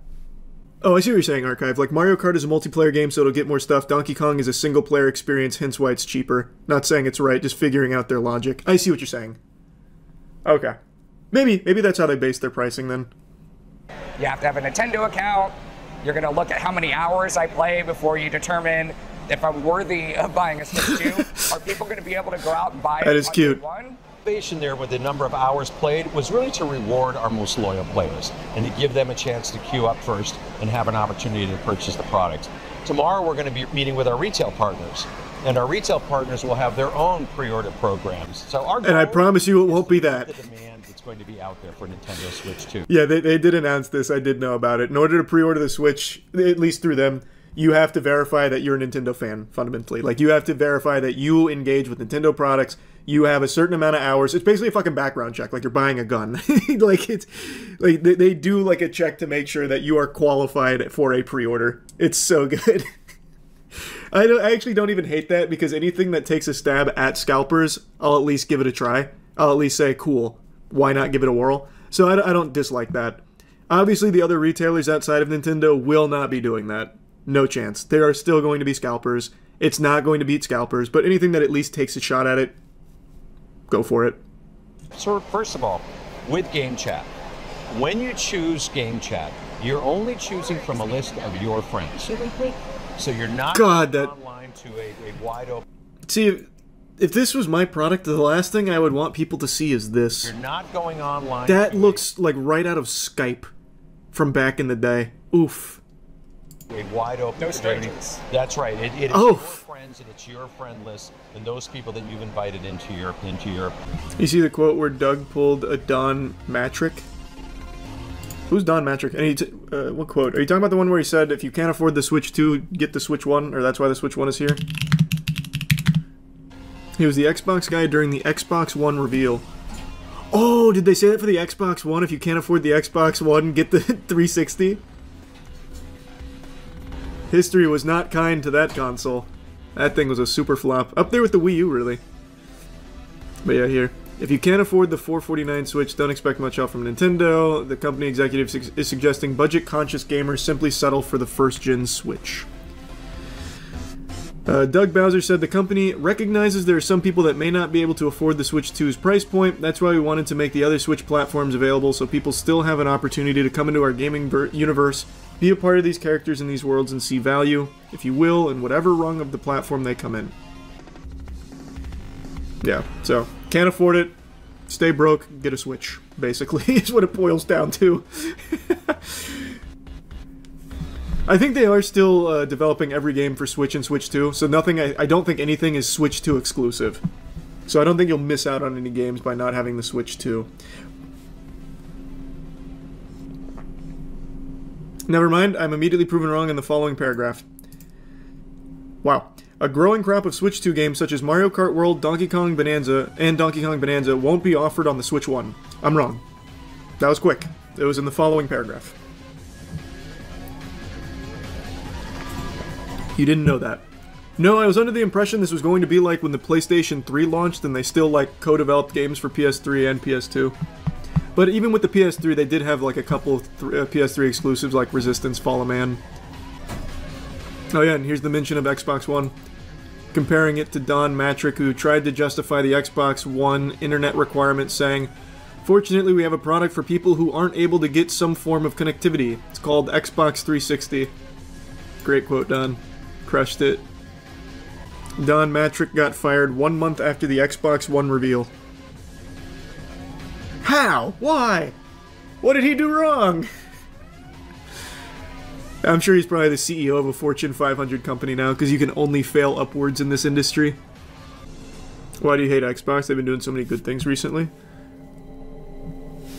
Oh, I see what you're saying, Archive. Like, Mario Kart is a multiplayer game, so it'll get more stuff. Donkey Kong is a single-player experience, hence why it's cheaper. Not saying it's right, just figuring out their logic. I see what you're saying. Okay. Maybe that's how they base their pricing, then. You have to have a Nintendo account. You're going to look at how many hours I play before you determine if I'm worthy of buying a Switch 2. Are people going to be able to go out and buy it? That is cute. Innovation there with the number of hours played was really to reward our most loyal players and to give them a chance to queue up first and have an opportunity to purchase the product. Tomorrow we're going to be meeting with our retail partners, and our retail partners will have their own pre-order programs. So our and I promise you it won't be that. The demand that's going to be out there for Nintendo Switch 2. Yeah, they did announce this. I did know about it. In order to pre-order the Switch, at least through them, you have to verify that you're a Nintendo fan, fundamentally. Like, you have to verify that you engage with Nintendo products. You have a certain amount of hours. It's basically a fucking background check, like you're buying a gun. Like, it's like they do like a check to make sure that you are qualified for a pre-order. It's so good. I actually don't even hate that, because anything that takes a stab at scalpers, I'll at least give it a try. I'll at least say, cool, why not give it a whirl? So I don't dislike that. Obviously, the other retailers outside of Nintendo will not be doing that. No chance. There are still going to be scalpers. It's not going to beat scalpers, but anything that at least takes a shot at it, go for it. So first of all, with Game Chat, when you choose Game Chat, you're only choosing from a list of your friends. So you're not going online to a wide open... See, if this was my product, the last thing I would want people to see is this. You're not going online... That looks like right out of Skype from back in the day. Oof. A wide open... No strangers. That's right. It is your friends, and it's your friend list, and those people that you've invited into your... You see the quote where Doug pulled a Don Matrick? Who's Don Matrick? And what quote? Are you talking about the one where he said, if you can't afford the Switch 2, get the Switch 1, or that's why the Switch 1 is here? He was the Xbox guy during the Xbox One reveal. Oh, did they say that for the Xbox One? If you can't afford the Xbox One, get the 360? History was not kind to that console. That thing was a super flop. Up there with the Wii U, really. But yeah, here. If you can't afford the $449 Switch, don't expect much help from Nintendo. The company executive is suggesting budget-conscious gamers simply settle for the first-gen Switch. Doug Bowser said the company recognizes there are some people that may not be able to afford the Switch 2's price point. That's why we wanted to make the other Switch platforms available so people still have an opportunity to come into our gaming universe, be a part of these characters in these worlds, and see value, if you will, in whatever rung of the platform they come in. Yeah, so, can't afford it, stay broke, get a Switch, basically, is what it boils down to. I think they are still developing every game for Switch and Switch 2, so nothing. I don't think anything is Switch 2 exclusive. So I don't think you'll miss out on any games by not having the Switch 2. Never mind, I'm immediately proven wrong in the following paragraph. Wow. A growing crop of Switch 2 games such as Mario Kart World, Donkey Kong Bonanza, and Donkey Kong Bonanza won't be offered on the Switch 1. I'm wrong. That was quick. It was in the following paragraph. You didn't know that. No, I was under the impression this was going to be like when the PlayStation 3 launched and they still like co-developed games for PS3 and PS2. But even with the PS3, they did have like a couple of PS3 exclusives like Resistance, Fall of Man. Oh yeah, and here's the mention of Xbox One. Comparing it to Don Matrick, who tried to justify the Xbox One internet requirement, saying, "Fortunately, we have a product for people who aren't able to get some form of connectivity. It's called Xbox 360. Great quote, Don. Crushed it. Don Matrick got fired 1 month after the Xbox One reveal. How? Why? What did he do wrong? I'm sure he's probably the CEO of a Fortune 500 company now, because you can only fail upwards in this industry. Why do you hate Xbox? They've been doing so many good things recently.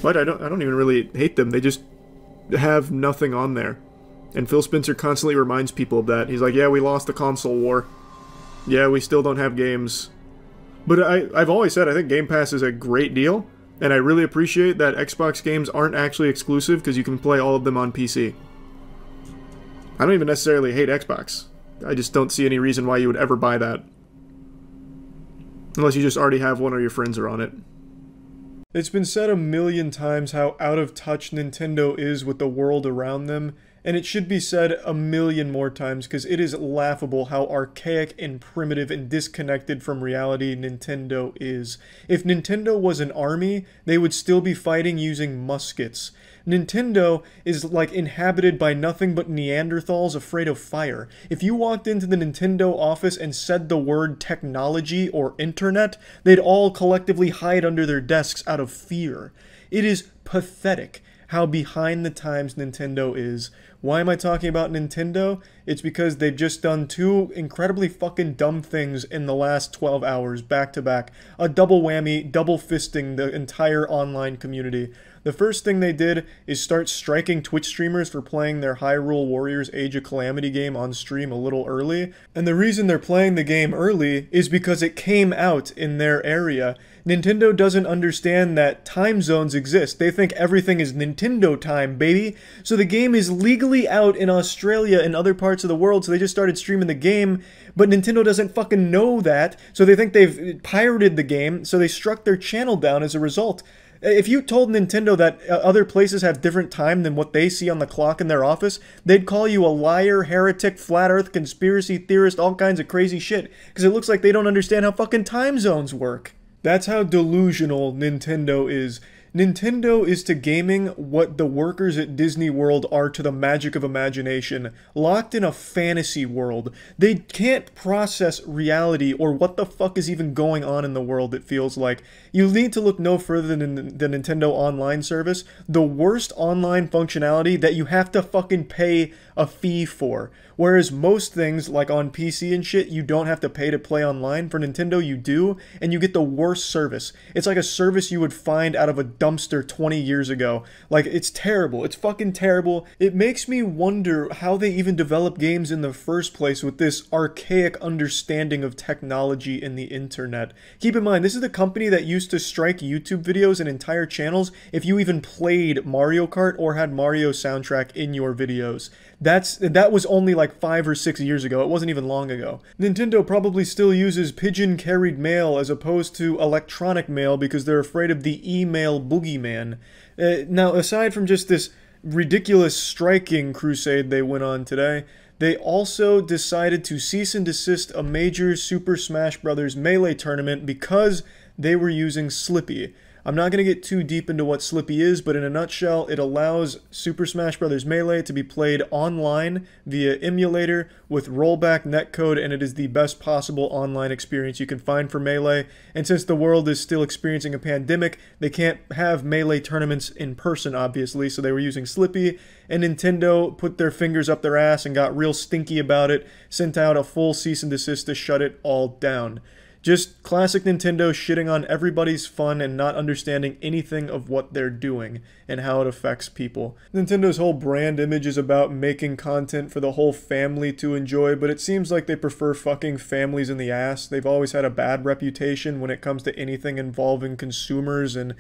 What? I don't even really hate them. They just have nothing on there. And Phil Spencer constantly reminds people of that. He's like, yeah, we lost the console war. Yeah, we still don't have games. But I've always said I think Game Pass is a great deal, and I really appreciate that Xbox games aren't actually exclusive because you can play all of them on PC. I don't even necessarily hate Xbox. I just don't see any reason why you would ever buy that. Unless you just already have one or your friends are on it. It's been said a million times how out of touch Nintendo is with the world around them, And it should be said a million more times because it is laughable how archaic and primitive and disconnected from reality Nintendo is. If Nintendo was an army, they would still be fighting using muskets. Nintendo is like inhabited by nothing but Neanderthals afraid of fire. If you walked into the Nintendo office and said the word technology or internet, they'd all collectively hide under their desks out of fear. It is pathetic how behind the times Nintendo is. Why am I talking about Nintendo? It's because they've just done two incredibly fucking dumb things in the last 12 hours, back to back. A double whammy, double fisting the entire online community. The first thing they did is start striking Twitch streamers for playing their Hyrule Warriors Age of Calamity game on stream a little early. And the reason they're playing the game early is because it came out in their area. Nintendo doesn't understand that time zones exist. They think everything is Nintendo time, baby. So the game is legally out in Australia and other parts of the world, so they just started streaming the game, but Nintendo doesn't fucking know that, so they think they've pirated the game, so they struck their channel down as a result. If you told Nintendo that other places have different time than what they see on the clock in their office, they'd call you a liar, heretic, flat earth, conspiracy theorist, all kinds of crazy shit, because it looks like they don't understand how fucking time zones work. That's how delusional Nintendo is. Nintendo is to gaming what the workers at Disney World are to the magic of imagination, locked in a fantasy world. They can't process reality or what the fuck is even going on in the world, it feels like. You need to look no further than the Nintendo Online service, the worst online functionality that you have to fucking pay a fee for. Whereas most things, like on PC and shit, you don't have to pay to play online. For Nintendo, you do, and you get the worst service. It's like a service you would find out of a dumpster 20 years ago. Like, it's terrible. It's fucking terrible. It makes me wonder how they even develop games in the first place with this archaic understanding of technology and the internet. Keep in mind, this is the company that used to strike YouTube videos and entire channels if you even played Mario Kart or had Mario soundtrack in your videos. That was only like 5 or 6 years ago. It wasn't even long ago. Nintendo probably still uses pigeon-carried mail as opposed to electronic mail because they're afraid of the email boogeyman. Now, aside from just this ridiculous striking crusade they went on today, they also decided to cease and desist a major Super Smash Bros. Melee tournament because they were using Slippy. I'm not going to get too deep into what Slippy is, but in a nutshell, it allows Super Smash Bros. Melee to be played online via emulator with rollback netcode, and it is the best possible online experience you can find for Melee. And since the world is still experiencing a pandemic, they can't have Melee tournaments in person, obviously, so they were using Slippy, and Nintendo put their fingers up their ass and got real stinky about it, sent out a full cease and desist to shut it all down. Just classic Nintendo shitting on everybody's fun and not understanding anything of what they're doing and how it affects people. Nintendo's whole brand image is about making content for the whole family to enjoy, but it seems like they prefer fucking families in the ass. They've always had a bad reputation when it comes to anything involving consumers and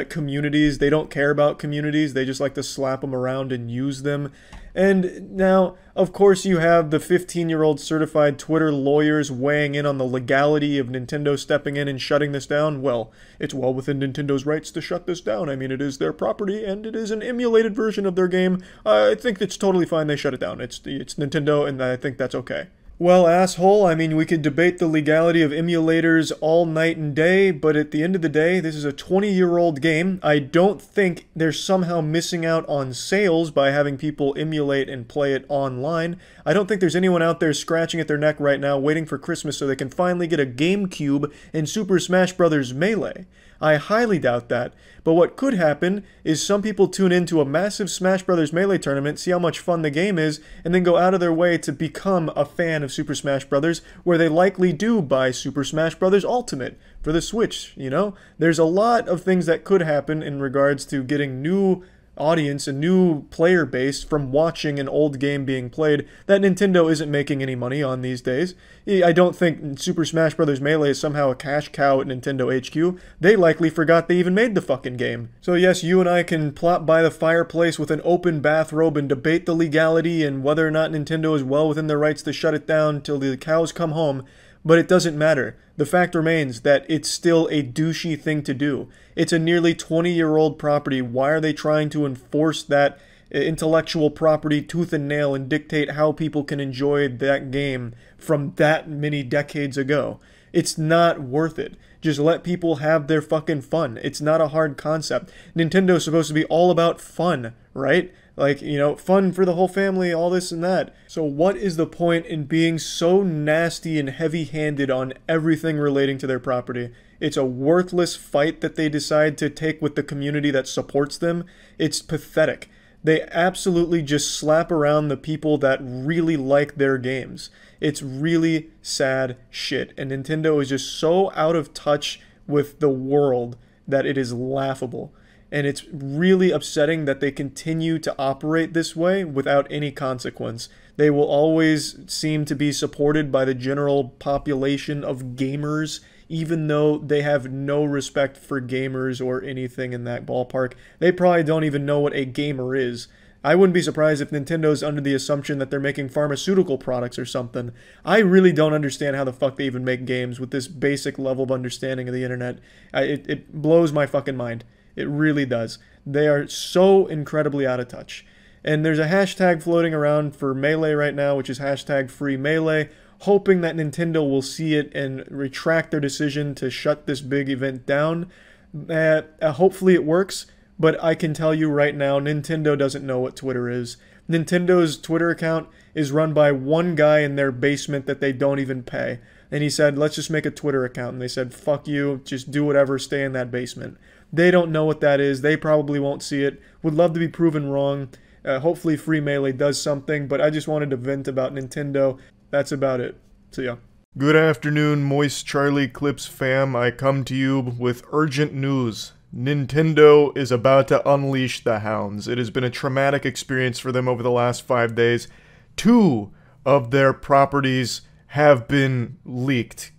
communities. They don't care about communities. They just like to slap them around and use them. And now, of course, you have the 15-year-old certified Twitter lawyers weighing in on the legality of Nintendo stepping in and shutting this down. Well, it's well within Nintendo's rights to shut this down. I mean, it is their property, and it is an emulated version of their game. I think it's totally fine they shut it down. It's Nintendo, and I think that's okay. Well, asshole, I mean, we could debate the legality of emulators all night and day, but at the end of the day, this is a 20-year-old game. I don't think they're somehow missing out on sales by having people emulate and play it online. I don't think there's anyone out there scratching at their neck right now waiting for Christmas so they can finally get a GameCube and Super Smash Bros. Melee. I highly doubt that, but what could happen is some people tune into a massive Smash Bros. Melee tournament, see how much fun the game is, and then go out of their way to become a fan of Super Smash Bros., where they likely do buy Super Smash Bros. Ultimate for the Switch, you know? There's a lot of things that could happen in regards to getting new audience, a new player base from watching an old game being played that Nintendo isn't making any money on these days. I don't think Super Smash Bros. Melee is somehow a cash cow at Nintendo HQ. They likely forgot they even made the fucking game. So yes, you and I can plop by the fireplace with an open bathrobe and debate the legality and whether or not Nintendo is well within their rights to shut it down till the cows come home, but it doesn't matter. The fact remains that it's still a douchey thing to do. It's a nearly 20-year-old property. Why are they trying to enforce that intellectual property tooth and nail and dictate how people can enjoy that game from that many decades ago. It's not worth it. Just let people have their fucking fun. It's not a hard concept. Nintendo's supposed to be all about fun, right? Like, you know, fun for the whole family, all this and that. So what is the point in being so nasty and heavy-handed on everything relating to their property? It's a worthless fight that they decide to take with the community that supports them. It's pathetic. They absolutely just slap around the people that really like their games. It's really sad shit. And Nintendo is just so out of touch with the world that it is laughable. And it's really upsetting that they continue to operate this way without any consequence. They will always seem to be supported by the general population of gamers, even though they have no respect for gamers or anything in that ballpark. They probably don't even know what a gamer is. I wouldn't be surprised if Nintendo's under the assumption that they're making pharmaceutical products or something. I really don't understand how the fuck they even make games with this basic level of understanding of the internet. It blows my fucking mind. It really does. They are so incredibly out of touch. And there's a hashtag floating around for Melee right now, which is hashtag free Melee, hoping that Nintendo will see it and retract their decision to shut this big event down. Hopefully it works, but I can tell you right now, Nintendo doesn't know what Twitter is. Nintendo's Twitter account is run by one guy in their basement that they don't even pay. And he said, let's just make a Twitter account. And they said, fuck you, just do whatever, stay in that basement. They don't know what that is. They probably won't see it. Would love to be proven wrong. Hopefully Free Melee does something, but I just wanted to vent about Nintendo. That's about it. See ya. Good afternoon, Moist Charlie Clips fam. I come to you with urgent news. Nintendo is about to unleash the hounds. It has been a traumatic experience for them over the last 5 days. 2 of their properties have been leaked.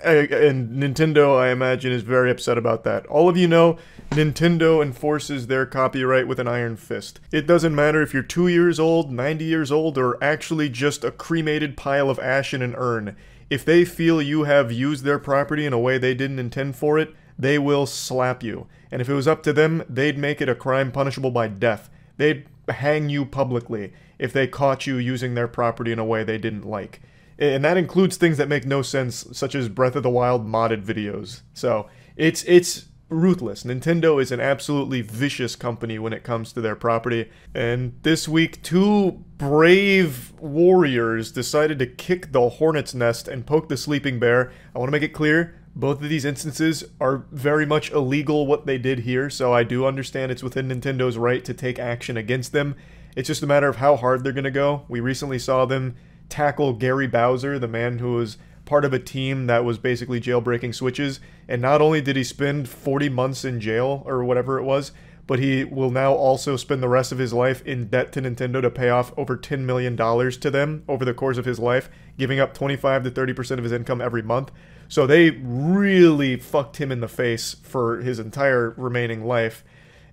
And Nintendo, I imagine, is very upset about that. All of you know, Nintendo enforces their copyright with an iron fist. It doesn't matter if you're 2 years old, 90 years old, or actually just a cremated pile of ash in an urn. If they feel you have used their property in a way they didn't intend for it, they will slap you. And if it was up to them, they'd make it a crime punishable by death. They'd hang you publicly if they caught you using their property in a way they didn't like. And that includes things that make no sense, such as Breath of the Wild modded videos. So, it's ruthless. Nintendo is an absolutely vicious company when it comes to their property. And this week, 2 brave warriors decided to kick the hornet's nest and poke the sleeping bear. I want to make it clear, both of these instances are very much illegal what they did here, so I do understand it's within Nintendo's right to take action against them. It's just a matter of how hard they're going to go. We recently saw them tackle Gary Bowser, the man who was part of a team that was basically jailbreaking Switches, and not only did he spend 40 months in jail, or whatever it was, but he will now also spend the rest of his life in debt to Nintendo to pay off over $10 million to them over the course of his life, giving up 25 to 30% of his income every month. So they really fucked him in the face for his entire remaining life.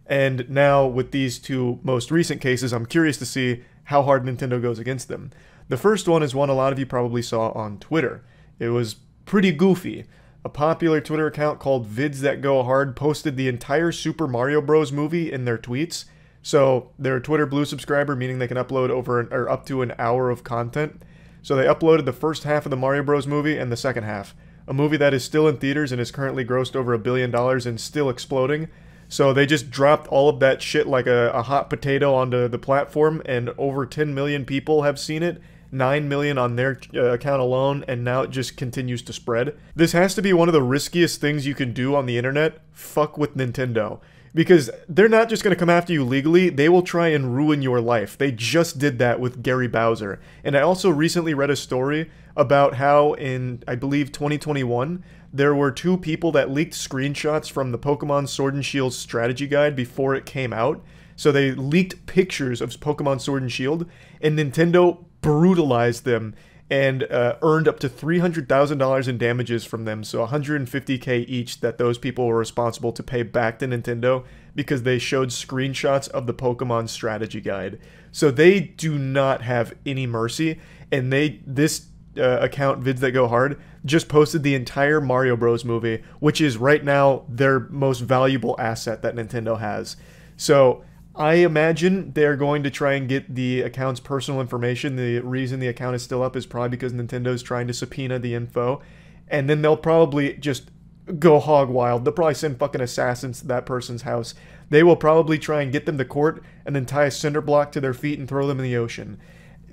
And now, with these 2 most recent cases, I'm curious to see how hard Nintendo goes against them. The first one is one a lot of you probably saw on Twitter. It was pretty goofy. A popular Twitter account called Vids That Go Hard posted the entire Super Mario Bros. Movie in their tweets. So they're a Twitter Blue subscriber, meaning they can upload up to an hour of content. So they uploaded the first half of the Mario Bros. Movie and the second half. A movie that is still in theaters and is currently grossed over $1 billion and still exploding. So they just dropped all of that shit like a hot potato onto the platform, and over 10 million people have seen it. 9 million on their account alone, and now it just continues to spread. This has to be one of the riskiest things you can do on the internet. Fuck with Nintendo. Because they're not just going to come after you legally, they will try and ruin your life. They just did that with Gary Bowser. And I also recently read a story about how in, I believe, 2021, there were 2 people that leaked screenshots from the Pokemon Sword and Shield strategy guide before it came out. So they leaked pictures of Pokemon Sword and Shield, and Nintendo brutalized them and earned up to $300,000 in damages from them, so $150K each that those people were responsible to pay back to Nintendo because they showed screenshots of the Pokemon strategy guide. So they do not have any mercy, and this account, Vids That Go Hard, just posted the entire Mario Bros. Movie, which is right now their most valuable asset that Nintendo has. So I imagine they're going to try and get the account's personal information. The reason the account is still up is probably because Nintendo's trying to subpoena the info. And then they'll probably just go hog wild. They'll probably send fucking assassins to that person's house. They will probably try and get them to court and then tie a cinder block to their feet and throw them in the ocean.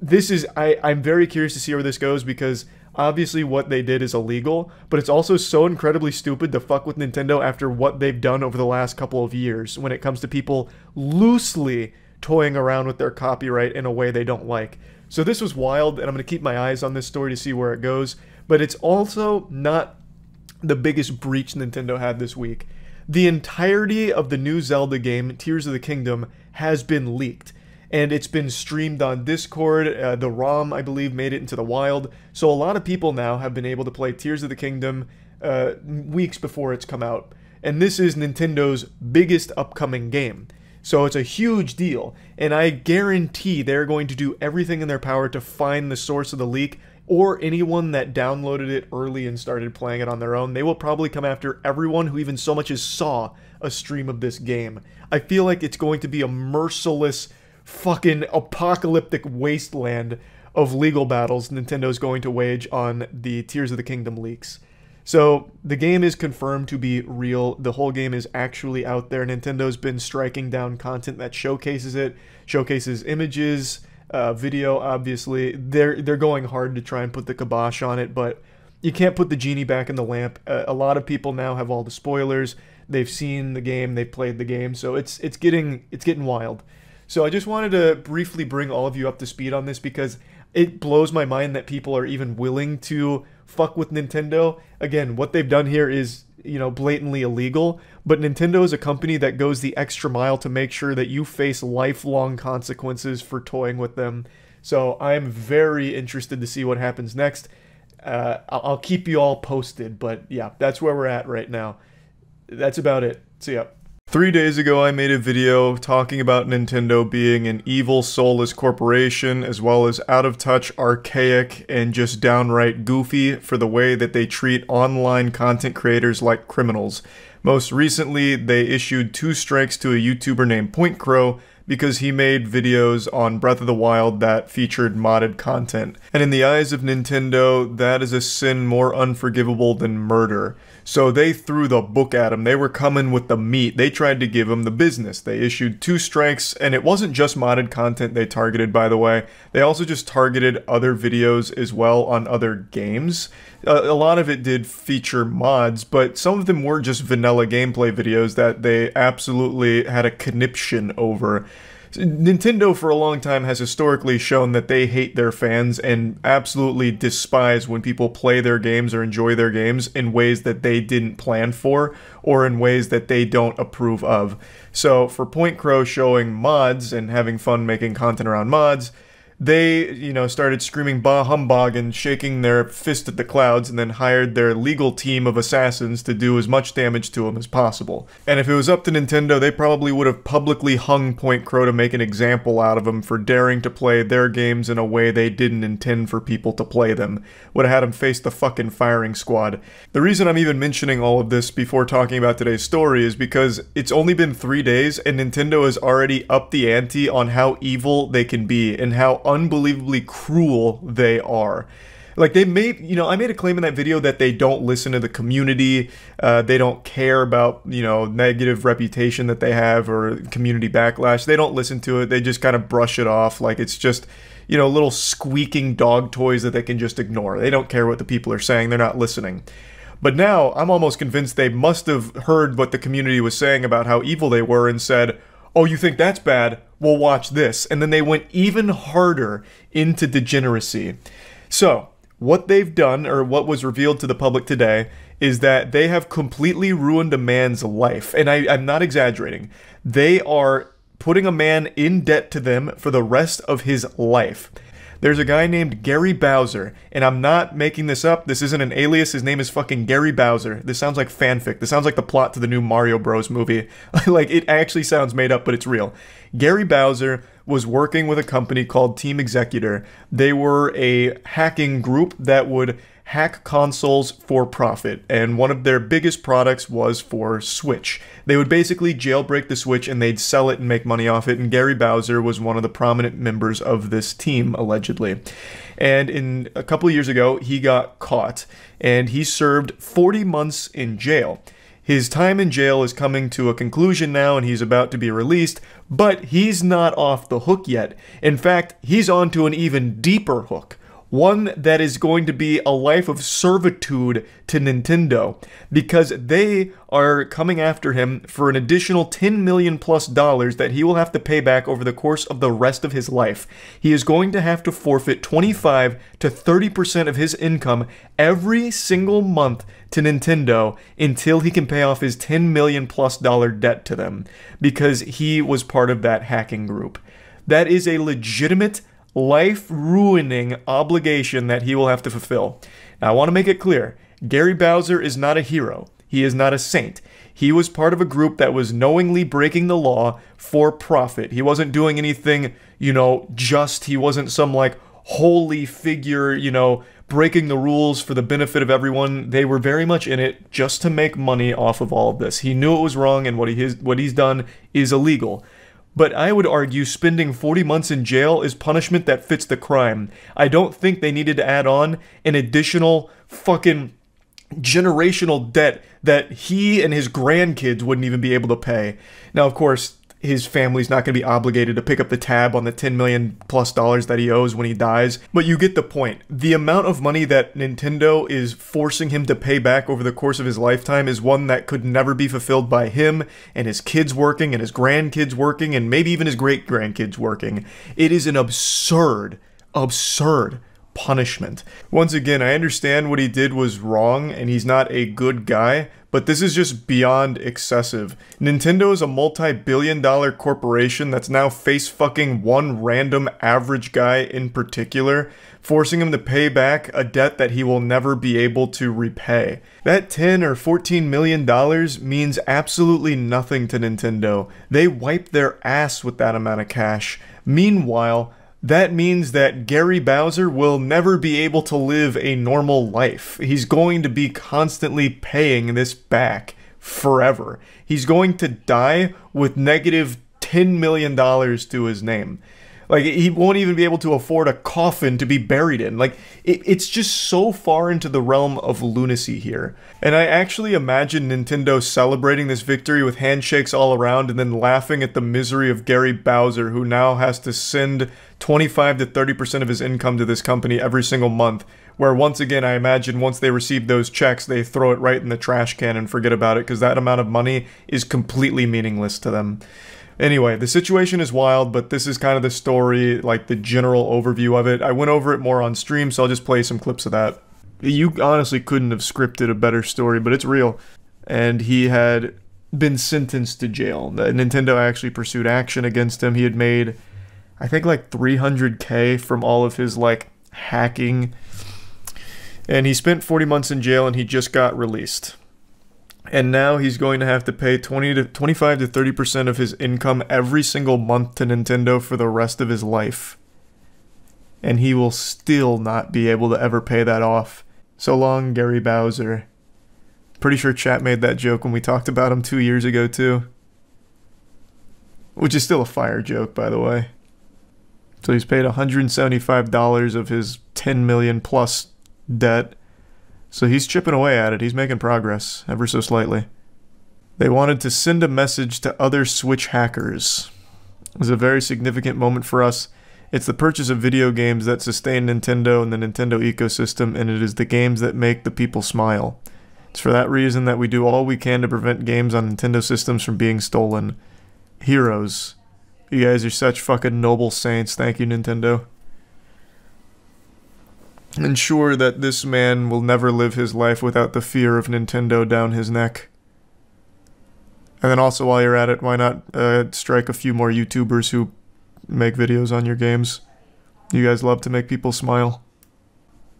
This is, I'm very curious to see where this goes, because obviously what they did is illegal, but it's also so incredibly stupid to fuck with Nintendo after what they've done over the last couple of years when it comes to people loosely toying around with their copyright in a way they don't like. So this was wild, and I'm going to keep my eyes on this story to see where it goes, but it's also not the biggest breach Nintendo had this week. The entirety of the new Zelda game, Tears of the Kingdom, has been leaked. And it's been streamed on Discord. The ROM, I believe, made it into the wild. So a lot of people now have been able to play Tears of the Kingdom weeks before it's come out. And this is Nintendo's biggest upcoming game. So it's a huge deal. And I guarantee they're going to do everything in their power to find the source of the leak, or anyone that downloaded it early and started playing it on their own. They will probably come after everyone who even so much as saw a stream of this game. I feel like it's going to be a merciless fucking apocalyptic wasteland of legal battles Nintendo's going to wage on the Tears of the Kingdom leaks. So the game is confirmed to be real. The whole game is actually out there. Nintendo's been striking down content that showcases it, showcases images, video, obviously. They're going hard to try and put the kibosh on it, but you can't put the genie back in the lamp. A lot of people now have all the spoilers. They've seen the game, they've played the game, so it's getting wild. So I just wanted to briefly bring all of you up to speed on this, because it blows my mind that people are even willing to fuck with Nintendo. Again, what they've done here is, you know, blatantly illegal, but Nintendo is a company that goes the extra mile to make sure that you face lifelong consequences for toying with them. So I'm very interested to see what happens next. I'll keep you all posted, but yeah, that's where we're at right now. That's about it. See ya. 3 days ago, I made a video talking about Nintendo being an evil, soulless corporation, as well as out-of-touch, archaic, and just downright goofy for the way that they treat online content creators like criminals. Most recently, they issued 2 strikes to a YouTuber named Penguinz0 because he made videos on Breath of the Wild that featured modded content. And in the eyes of Nintendo, that is a sin more unforgivable than murder. So they threw the book at him. They were coming with the meat. They tried to give him the business. They issued 2 strikes, and it wasn't just modded content they targeted, by the way. They also just targeted other videos as well on other games. A lot of it did feature mods, but some of them were just vanilla gameplay videos that they absolutely had a conniption over. Nintendo for a long time has historically shown that they hate their fans and absolutely despise when people play their games or enjoy their games in ways that they didn't plan for or in ways that they don't approve of. So for Penguinz0 showing mods and having fun making content around mods, they, you know, started screaming bah humbug and shaking their fist at the clouds, and then hired their legal team of assassins to do as much damage to him as possible. And if it was up to Nintendo, they probably would have publicly hung Penguinz0 to make an example out of him for daring to play their games in a way they didn't intend for people to play them. Would have had him face the fucking firing squad. The reason I'm even mentioning all of this before talking about today's story is because it's only been 3 days and Nintendo has already upped the ante on how evil they can be and how unbelievably cruel they are. Like, they made, you know, I made a claim in that video that they don't listen to the community, they don't care about, you know, negative reputation that they have or community backlash. They don't listen to it, they just kind of brush it off like it's just, you know, little squeaking dog toys that they can just ignore. They don't care what the people are saying, they're not listening. But now, I'm almost convinced they must have heard what the community was saying about how evil they were and said, oh, you think that's bad? Well, watch this. And then they went even harder into degeneracy. So, what they've done, or what was revealed to the public today, is that they have completely ruined a man's life. And I'm not exaggerating. They are putting a man in debt to them for the rest of his life. There's a guy named Gary Bowser, and I'm not making this up. This isn't an alias. His name is fucking Gary Bowser. This sounds like fanfic. This sounds like the plot to the new Mario Bros. Movie. Like, it actually sounds made up, but it's real. Gary Bowser was working with a company called Team Executor. They were a hacking group that would hack consoles for profit, and one of their biggest products was for Switch. They would basically jailbreak the Switch and they'd sell it and make money off it, and Gary Bowser was one of the prominent members of this team, allegedly. And a couple of years ago, he got caught, and he served 40 months in jail. His time in jail is coming to a conclusion now, and he's about to be released, but he's not off the hook yet. In fact, he's on to an even deeper hook. One that is going to be a life of servitude to Nintendo, because they are coming after him for an additional $10 million+ that he will have to pay back over the course of the rest of his life. He is going to have to forfeit 25 to 30% of his income every single month to Nintendo until he can pay off his $10 million+ debt to them, because he was part of that hacking group. That is a legitimate, life-ruining obligation that he will have to fulfill. Now, I want to make it clear, Gary Bowser is not a hero. He is not a saint. He was part of a group that was knowingly breaking the law for profit. He wasn't doing anything, just. He wasn't some, holy figure, breaking the rules for the benefit of everyone. They were very much in it just to make money off of all of this. He knew it was wrong, and what he's done is illegal. But I would argue spending 40 months in jail is punishment that fits the crime. I don't think they needed to add on an additional fucking generational debt that he and his grandkids wouldn't even be able to pay. Now, of course, his family's not going to be obligated to pick up the tab on the $10 million+ that he owes when he dies, but you get the point. The amount of money that Nintendo is forcing him to pay back over the course of his lifetime is one that could never be fulfilled by him and his kids working and his grandkids working and maybe even his great-grandkids working. It is an absurd punishment. Once again, I understand what he did was wrong and he's not a good guy, but this is just beyond excessive. Nintendo is a multi-billion-dollar corporation that's now face-fucking one random average guy in particular, forcing him to pay back a debt that he will never be able to repay. That $10 or $14 million means absolutely nothing to Nintendo. They wipe their ass with that amount of cash. Meanwhile, that means that Gary Bowser will never be able to live a normal life. He's going to be constantly paying this back forever. He's going to die with negative $10 million to his name. He won't even be able to afford a coffin to be buried in. It's just so far into the realm of lunacy here. And I actually imagine Nintendo celebrating this victory with handshakes all around and then laughing at the misery of Gary Bowser, who now has to send 25 to 30% of his income to this company every single month, where once again, I imagine once they receive those checks, they throw it right in the trash can and forget about it, because that amount of money is completely meaningless to them. Anyway, the situation is wild, but this is kind of the story, the general overview of it. I went over it more on stream, so I'll just play some clips of that. You honestly couldn't have scripted a better story, but it's real. And he had been sentenced to jail. Nintendo actually pursued action against him. He had made, I think, $300K from all of his, hacking. And he spent 40 months in jail, and he just got released. And now he's going to have to pay 25 to 30% of his income every single month to Nintendo for the rest of his life. And he will still not be able to ever pay that off. So long, Gary Bowser. Pretty sure chat made that joke when we talked about him 2 years ago, too. Which is still a fire joke, by the way. So he's paid $175 of his $10 million+ debt. So he's chipping away at it. He's making progress, ever so slightly. They wanted to send a message to other Switch hackers. It was a very significant moment for us. It's the purchase of video games that sustain Nintendo and the Nintendo ecosystem, and it is the games that make the people smile. It's for that reason that we do all we can to prevent games on Nintendo systems from being stolen. Heroes. You guys are such fucking noble saints. Thank you, Nintendo. Ensure that this man will never live his life without the fear of Nintendo down his neck. And then also, while you're at it, why not strike a few more YouTubers who make videos on your games? You guys love to make people smile.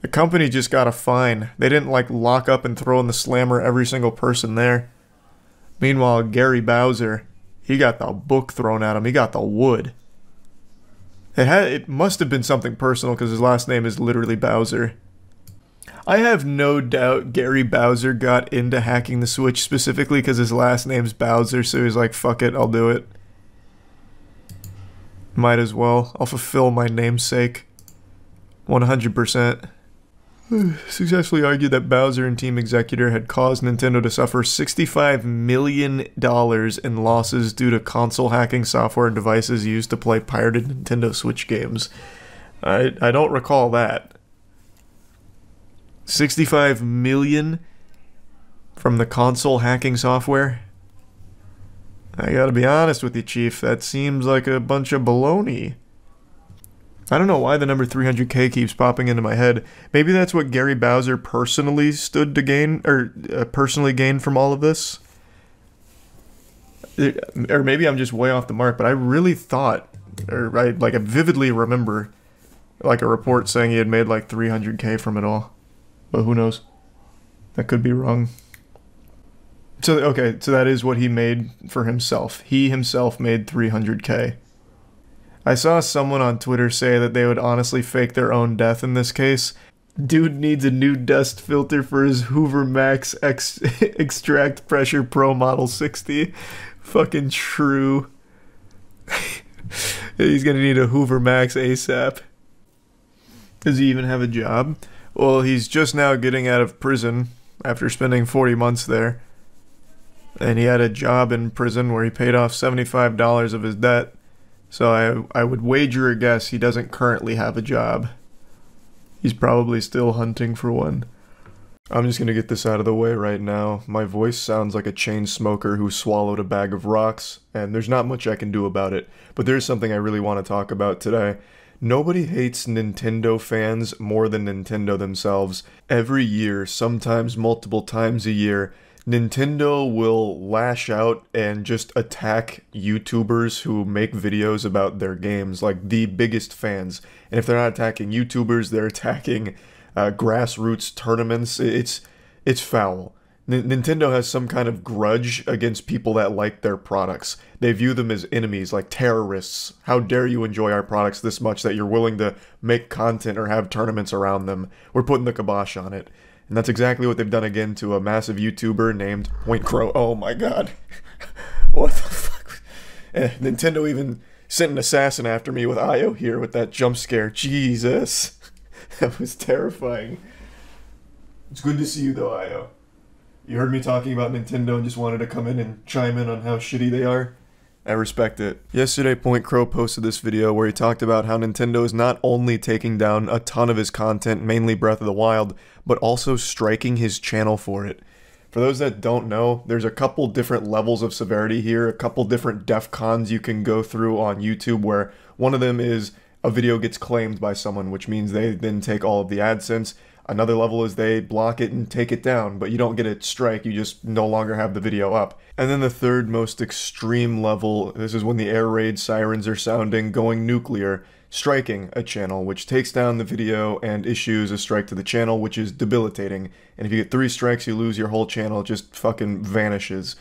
The company just got a fine. They didn't lock up and throw in the slammer every single person there. Meanwhile, Gary Bowser, he got the book thrown at him. He got the wood. It must have been something personal, because his last name is literally Bowser. I have no doubt Gary Bowser got into hacking the Switch specifically because his last name's Bowser, so he's like, fuck it, I'll do it. Might as well. I'll fulfill my namesake. 100%. Successfully argued that Bowser and Team Executor had caused Nintendo to suffer $65 million in losses due to console hacking software and devices used to play pirated Nintendo Switch games. I don't recall that. 65 million from the console hacking software? I gotta be honest with you, Chief, that seems like a bunch of baloney. I don't know why the number 300k keeps popping into my head. Maybe that's what Gary Bowser personally stood to gain, or personally gained from all of this? Or maybe I'm just way off the mark, but I really thought, or I vividly remember, like a report saying he had made like 300k from it all. But who knows? That could be wrong. So, okay, so that is what he made for himself. He himself made 300k. I saw someone on Twitter say that they would honestly fake their own death in this case. Dude needs a new dust filter for his Hoover Max Extract Pressure Pro Model 60. Fucking true. He's gonna need a Hoover Max ASAP. Does he even have a job? Well, he's just now getting out of prison after spending 40 months there. And he had a job in prison where he paid off $75 of his debt. So I would wager a guess he doesn't currently have a job. He's probably still hunting for one. I'm just gonna get this out of the way right now. My voice sounds like a chain smoker who swallowed a bag of rocks, and there's not much I can do about it. But there's something I really want to talk about today. Nobody hates Nintendo fans more than Nintendo themselves. Every year, sometimes multiple times a year, Nintendo will lash out and just attack YouTubers who make videos about their games, like the biggest fans. And if they're not attacking YouTubers, they're attacking grassroots tournaments. It's foul. Nintendo has some kind of grudge against people that like their products. They view them as enemies, like terrorists. How dare you enjoy our products this much that you're willing to make content or have tournaments around them? We're putting the kibosh on it. And that's exactly what they've done again to a massive YouTuber named Penguinz0. Oh my god. What the fuck? Nintendo even sent an assassin after me with Io here with that jump scare. Jesus. That was terrifying. It's good to see you though, Io. You heard me talking about Nintendo and just wanted to come in and chime in on how shitty they are? I respect it. Yesterday, Penguinz0 posted this video where he talked about how Nintendo is not only taking down a ton of his content, mainly Breath of the Wild, but also striking his channel for it. For those that don't know, there's a couple different levels of severity here, a couple different DEFCONs you can go through on YouTube, where one of them is a video gets claimed by someone, which means they then take all of the AdSense. Another level is they block it and take it down, but you don't get a strike, you just no longer have the video up. And then the third most extreme level, this is when the air raid sirens are sounding, going nuclear, striking a channel, which takes down the video and issues a strike to the channel, which is debilitating. And if you get 3 strikes, you lose your whole channel, it just fucking vanishes.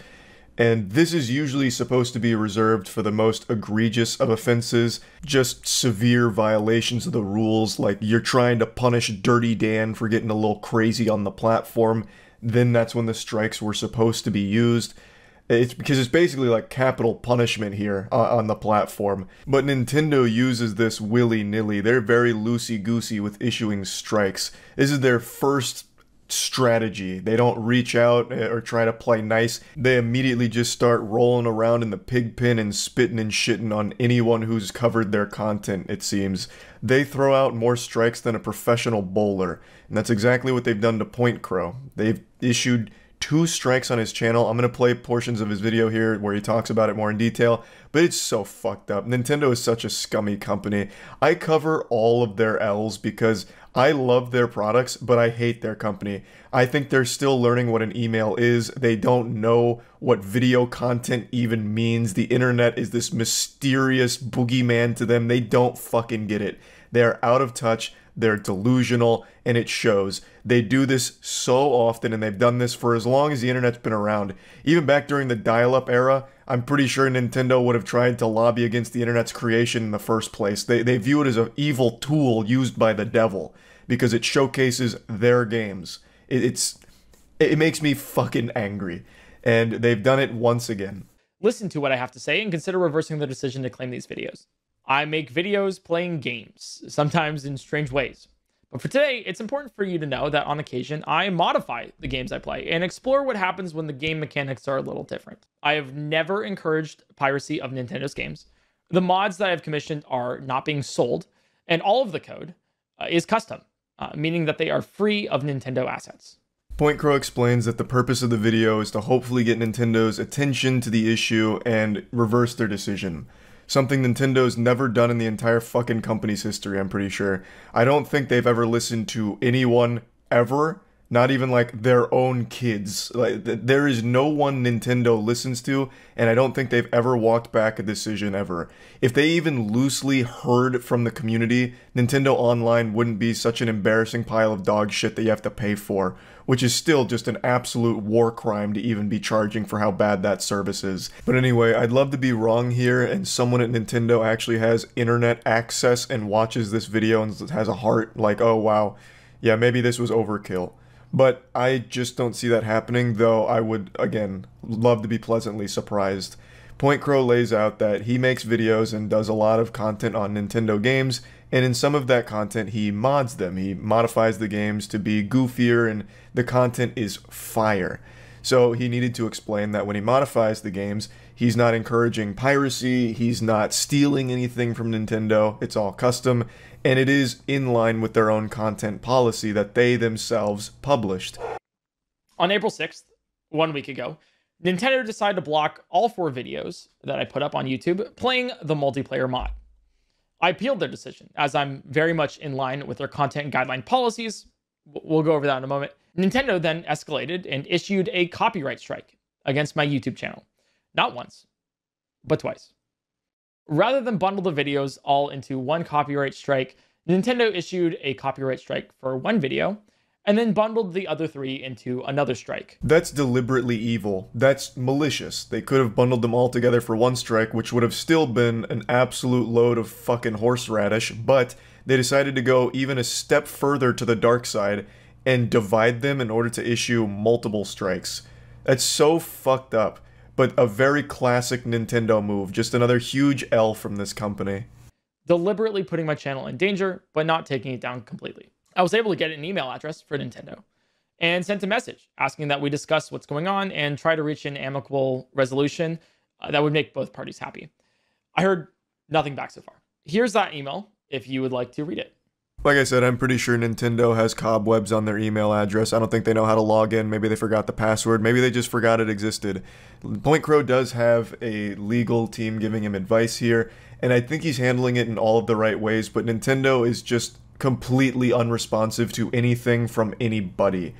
And this is usually supposed to be reserved for the most egregious of offenses, just severe violations of the rules, like you're trying to punish Dirty Dan for getting a little crazy on the platform, then that's when the strikes were supposed to be used. It's because it's basically like capital punishment here on the platform. But Nintendo uses this willy-nilly. They're very loosey-goosey with issuing strikes. This is their first strategy. They don't reach out or try to play nice. They immediately just start rolling around in the pig pen and spitting and shitting on anyone who's covered their content, it seems. They throw out more strikes than a professional bowler, and that's exactly what they've done to Penguinz0. They've issued 2 strikes on his channel. I'm going to play portions of his video here where he talks about it more in detail, but it's so fucked up. Nintendo is such a scummy company. I cover all of their L's because I love their products, but I hate their company. I think they're still learning what an email is. They don't know what video content even means. The internet is this mysterious boogeyman to them. They don't fucking get it. They're out of touch. They're delusional, and it shows. They do this so often, and they've done this for as long as the internet's been around. Even back during the dial-up era, I'm pretty sure Nintendo would have tried to lobby against the internet's creation in the first place. They view it as an evil tool used by the devil. because it showcases their games. It makes me fucking angry. And they've done it once again. Listen to what I have to say and consider reversing the decision to claim these videos. I make videos playing games, sometimes in strange ways. But for today, it's important for you to know that on occasion, I modify the games I play and explore what happens when the game mechanics are a little different. I have never encouraged piracy of Nintendo's games. The mods that I've commissioned are not being sold, and all of the code is custom, meaning that they are free of Nintendo assets. PointCrow explains that the purpose of the video is to hopefully get Nintendo's attention to the issue and reverse their decision. Something Nintendo's never done in the entire fucking company's history, I'm pretty sure. I don't think they've ever listened to anyone ever, not even like their own kids. Like, there is no one Nintendo listens to, and I don't think they've ever walked back a decision ever. If they even loosely heard from the community, Nintendo Online wouldn't be such an embarrassing pile of dog shit that you have to pay for, which is still just an absolute war crime to even be charging for how bad that service is. But anyway, I'd love to be wrong here, and someone at Nintendo actually has internet access and watches this video and has a heart like, oh wow, yeah, maybe this was overkill. But I just don't see that happening, though I would, again, love to be pleasantly surprised. PointCrow lays out that he makes videos and does a lot of content on Nintendo games, and in some of that content he mods them. He modifies the games to be goofier, and the content is fire. So he needed to explain that when he modifies the games, he's not encouraging piracy, he's not stealing anything from Nintendo, it's all custom, and it is in line with their own content policy that they themselves published. On April 6th, 1 week ago, Nintendo decided to block all 4 videos that I put up on YouTube playing the multiplayer mod. I appealed their decision, as I'm very much in line with their content guideline policies. We'll go over that in a moment. Nintendo then escalated and issued a copyright strike against my YouTube channel. Not once, but twice. Rather than bundle the videos all into one copyright strike, Nintendo issued a copyright strike for one video, and then bundled the other 3 into another strike. That's deliberately evil. That's malicious. They could have bundled them all together for one strike, which would have still been an absolute load of fucking horseradish, but they decided to go even a step further to the dark side and divide them in order to issue multiple strikes. That's so fucked up, but a very classic Nintendo move. Just another huge L from this company. Deliberately putting my channel in danger, but not taking it down completely. I was able to get an email address for Nintendo and sent a message asking that we discuss what's going on and try to reach an amicable resolution that would make both parties happy. I heard nothing back so far. Here's that email if you would like to read it. Like I said, I'm pretty sure Nintendo has cobwebs on their email address. I don't think they know how to log in. Maybe they forgot the password. Maybe they just forgot it existed. PointCrow does have a legal team giving him advice here, and I think he's handling it in all of the right ways, but Nintendo is just completely unresponsive to anything from anybody.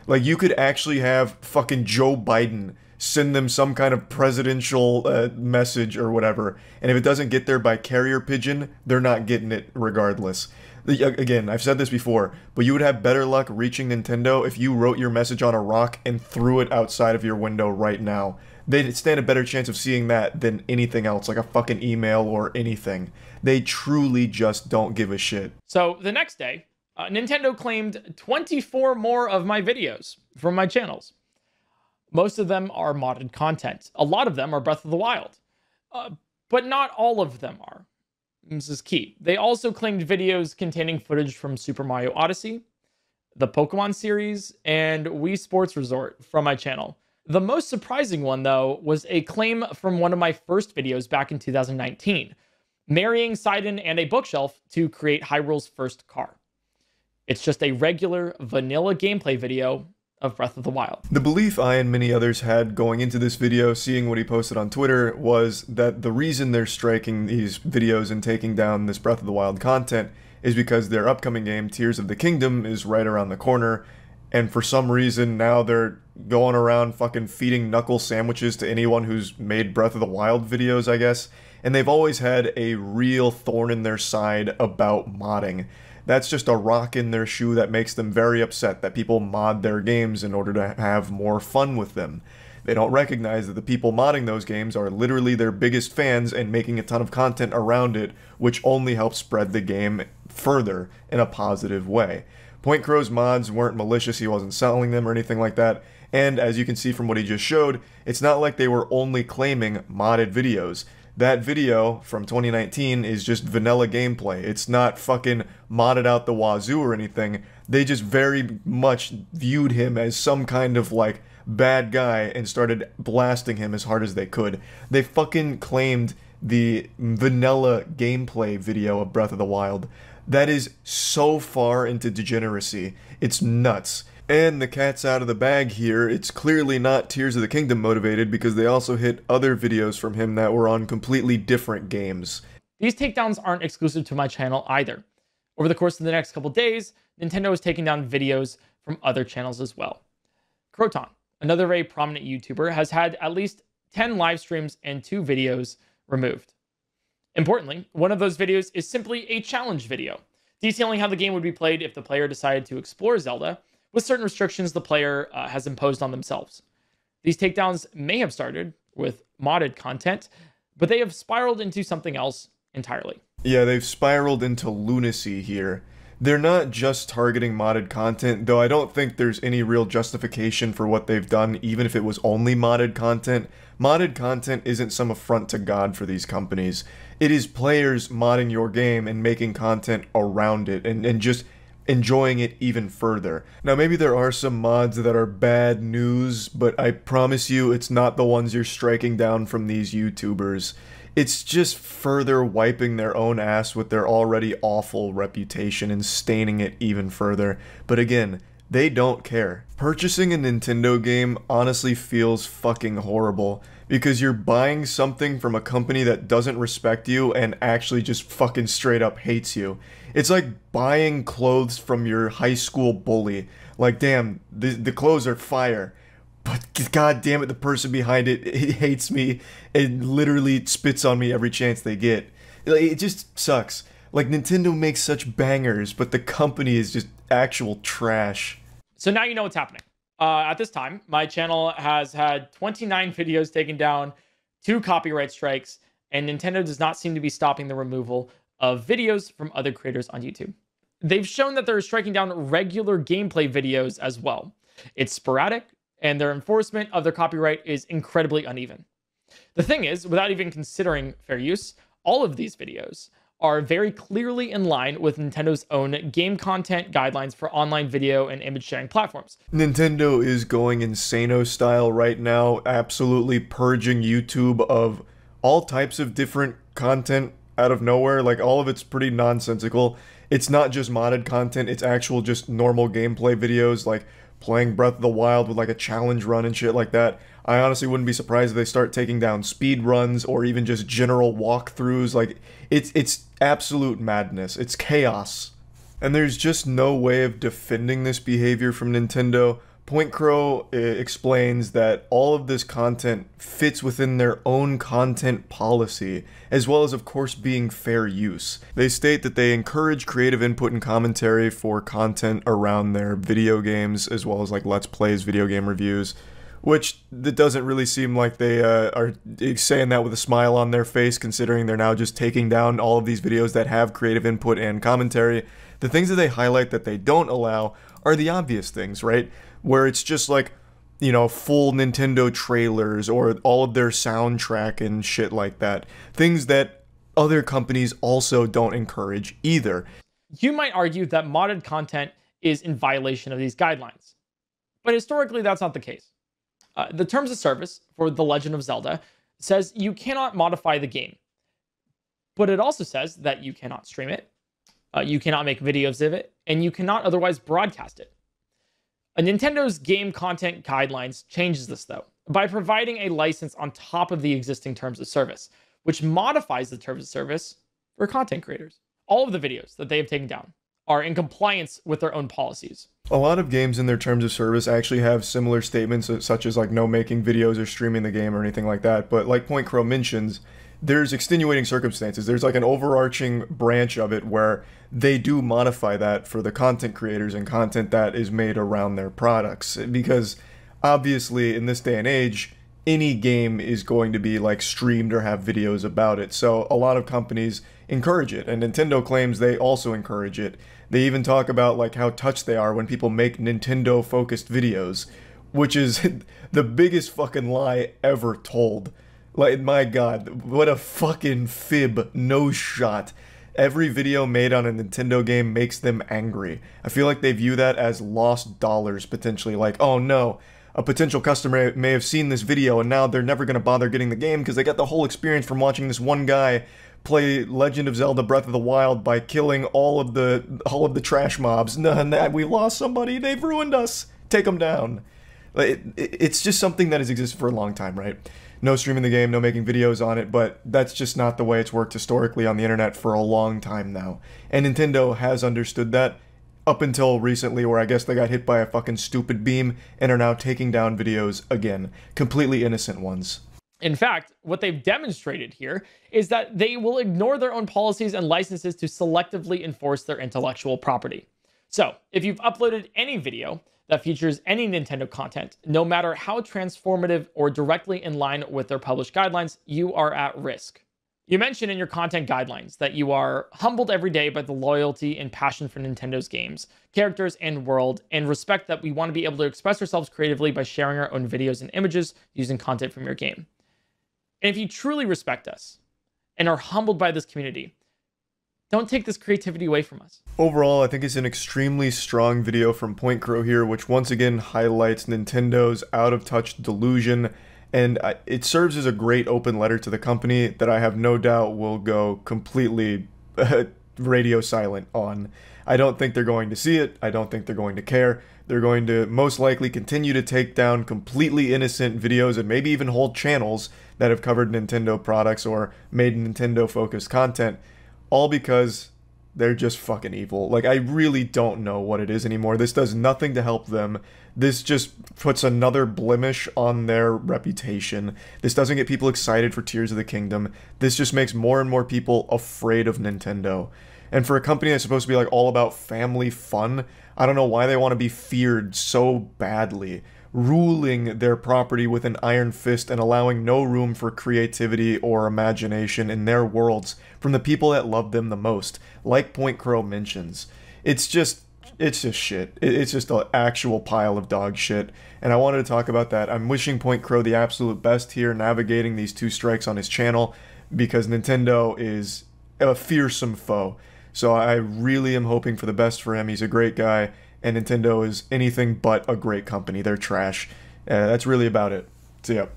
Like, you could actually have fucking Joe Biden send them some kind of presidential message or whatever, and if it doesn't get there by carrier pigeon, they're not getting it regardless. Again, I've said this before, but you would have better luck reaching Nintendo if you wrote your message on a rock and threw it outside of your window right now. They'd stand a better chance of seeing that than anything else, like a fucking email or anything. They truly just don't give a shit. So the next day, Nintendo claimed 24 more of my videos from my channels. Most of them are modded content. A lot of them are Breath of the Wild, but not all of them are. This is key. They also claimed videos containing footage from Super Mario Odyssey, the Pokemon series, and Wii Sports Resort from my channel. The most surprising one, though, was a claim from one of my first videos back in 2019, marrying Sidon and a bookshelf to create Hyrule's first car. It's just a regular, vanilla gameplay video of Breath of the Wild. The belief I and many others had going into this video, seeing what he posted on Twitter, was that the reason they're striking these videos and taking down this Breath of the Wild content is because their upcoming game, Tears of the Kingdom, is right around the corner, and for some reason now they're going around fucking feeding knuckle sandwiches to anyone who's made Breath of the Wild videos, I guess, and they've always had a real thorn in their side about modding. That's just a rock in their shoe that makes them very upset that people mod their games in order to have more fun with them. They don't recognize that the people modding those games are literally their biggest fans and making a ton of content around it, which only helps spread the game further in a positive way. Point Crow's mods weren't malicious, he wasn't selling them or anything like that, and as you can see from what he just showed, it's not like they were only claiming modded videos. That video from 2019 is just vanilla gameplay. It's not fucking modded out the wazoo or anything. They just very much viewed him as some kind of like bad guy and started blasting him as hard as they could. They fucking claimed the vanilla gameplay video of Breath of the Wild. That is so far into degeneracy. It's nuts. And the cat's out of the bag here. It's clearly not Tears of the Kingdom motivated because they also hit other videos from him that were on completely different games. These takedowns aren't exclusive to my channel either. Over the course of the next couple days, Nintendo is taking down videos from other channels as well. Croton, another very prominent YouTuber, has had at least 10 live streams and 2 videos removed. Importantly, one of those videos is simply a challenge video, detailing how the game would be played if the player decided to explore Zelda, with certain restrictions the player has imposed on themselves. These takedowns may have started with modded content, but they have spiraled into something else entirely. Yeah, they've spiraled into lunacy here. They're not just targeting modded content, though I don't think there's any real justification for what they've done, even if it was only modded content. Modded content isn't some affront to God for these companies. It is players modding your game and making content around it, and just enjoying it even further. Now maybe there are some mods that are bad news, but I promise you it's not the ones you're striking down from these YouTubers. It's just further wiping their own ass with their already awful reputation and staining it even further. But again, they don't care. Purchasing a Nintendo game honestly feels fucking horrible, because you're buying something from a company that doesn't respect you and actually just fucking straight up hates you. It's like buying clothes from your high school bully. Like, damn, the clothes are fire, but god damn it, the person behind it hates me and literally spits on me every chance they get. It just sucks. Like, Nintendo makes such bangers, but the company is just actual trash. So now you know what's happening. At this time, my channel has had 29 videos taken down, 2 copyright strikes, and Nintendo does not seem to be stopping the removal of videos from other creators on YouTube. They've shown that they're striking down regular gameplay videos as well. It's sporadic, and their enforcement of their copyright is incredibly uneven. The thing is, without even considering fair use, all of these videos are very clearly in line with Nintendo's own game content guidelines for online video and image sharing platforms. Nintendo is going insano style right now, absolutely purging YouTube of all types of different content out of nowhere. Like, all of it's pretty nonsensical. It's not just modded content, it's actual just normal gameplay videos, like playing Breath of the Wild with like a challenge run and shit like that. I honestly wouldn't be surprised if they start taking down speed runs or even just general walkthroughs. Like, it's absolute madness. It's chaos. And there's just no way of defending this behavior from Nintendo. Point Crow explains that all of this content fits within their own content policy, as well as, of course, being fair use. They state that they encourage creative input and commentary for content around their video games, as well as like Let's Plays, video game reviews, which it doesn't really seem like they are saying that with a smile on their face, considering they're now just taking down all of these videos that have creative input and commentary. The things that they highlight that they don't allow are the obvious things, right? Where it's just like, you know, full Nintendo trailers or all of their soundtrack and shit like that. Things that other companies also don't encourage either. You might argue that modded content is in violation of these guidelines, but historically that's not the case. The terms of service for The Legend of Zelda says you cannot modify the game, but it also says that you cannot stream it, you cannot make videos of it, and you cannot otherwise broadcast it. Nintendo's game content guidelines changes this, though, by providing a license on top of the existing terms of service, which modifies the terms of service for content creators. All of the videos that they have taken down are in compliance with their own policies. A lot of games in their terms of service actually have similar statements, such as like no making videos or streaming the game or anything like that, but like Point Crow mentions, there's extenuating circumstances. There's like an overarching branch of it where they do modify that for the content creators and content that is made around their products. Because obviously in this day and age, any game is going to be like streamed or have videos about it. So a lot of companies encourage it, and Nintendo claims they also encourage it. They even talk about like how touched they are when people make Nintendo focused videos, which is the biggest fucking lie ever told. Like, my god, what a fucking fib, no shot. Every video made on a Nintendo game makes them angry. I feel like they view that as lost dollars, potentially. Like, oh no, a potential customer may have seen this video and now they're never going to bother getting the game because they got the whole experience from watching this one guy play Legend of Zelda Breath of the Wild by killing all of the trash mobs. No, we lost somebody, they've ruined us. Take them down. It's just something that has existed for a long time, right? No streaming the game, no making videos on it, but that's just not the way it's worked historically on the internet for a long time now. And Nintendo has understood that up until recently, where I guess they got hit by a fucking stupid beam and are now taking down videos again. Completely innocent ones. In fact, what they've demonstrated here is that they will ignore their own policies and licenses to selectively enforce their intellectual property. So, if you've uploaded any video that features any Nintendo content, no matter how transformative or directly in line with their published guidelines, you are at risk. You mentioned in your content guidelines that you are humbled every day by the loyalty and passion for Nintendo's games, characters, and world, and respect that we want to be able to express ourselves creatively by sharing our own videos and images using content from your game. And if you truly respect us and are humbled by this community, don't take this creativity away from us. Overall, I think it's an extremely strong video from PointCrow here, which once again highlights Nintendo's out-of-touch delusion, and it serves as a great open letter to the company that I have no doubt will go completely radio silent on. I don't think they're going to see it. I don't think they're going to care. They're going to most likely continue to take down completely innocent videos and maybe even whole channels that have covered Nintendo products or made Nintendo-focused content, all because they're just fucking evil. Like, I really don't know what it is anymore. This does nothing to help them. This just puts another blemish on their reputation. This doesn't get people excited for Tears of the Kingdom. This just makes more and more people afraid of Nintendo. And for a company that's supposed to be like all about family fun, I don't know why they want to be feared so badly, ruling their property with an iron fist and allowing no room for creativity or imagination in their worlds from the people that love them the most, like PointCrow mentions. It's just shit. It's just an actual pile of dog shit, and I wanted to talk about that. I'm wishing PointCrow the absolute best here, navigating these 2 strikes on his channel, because Nintendo is a fearsome foe. So I really am hoping for the best for him. He's a great guy, and Nintendo is anything but a great company. They're trash. That's really about it. See ya.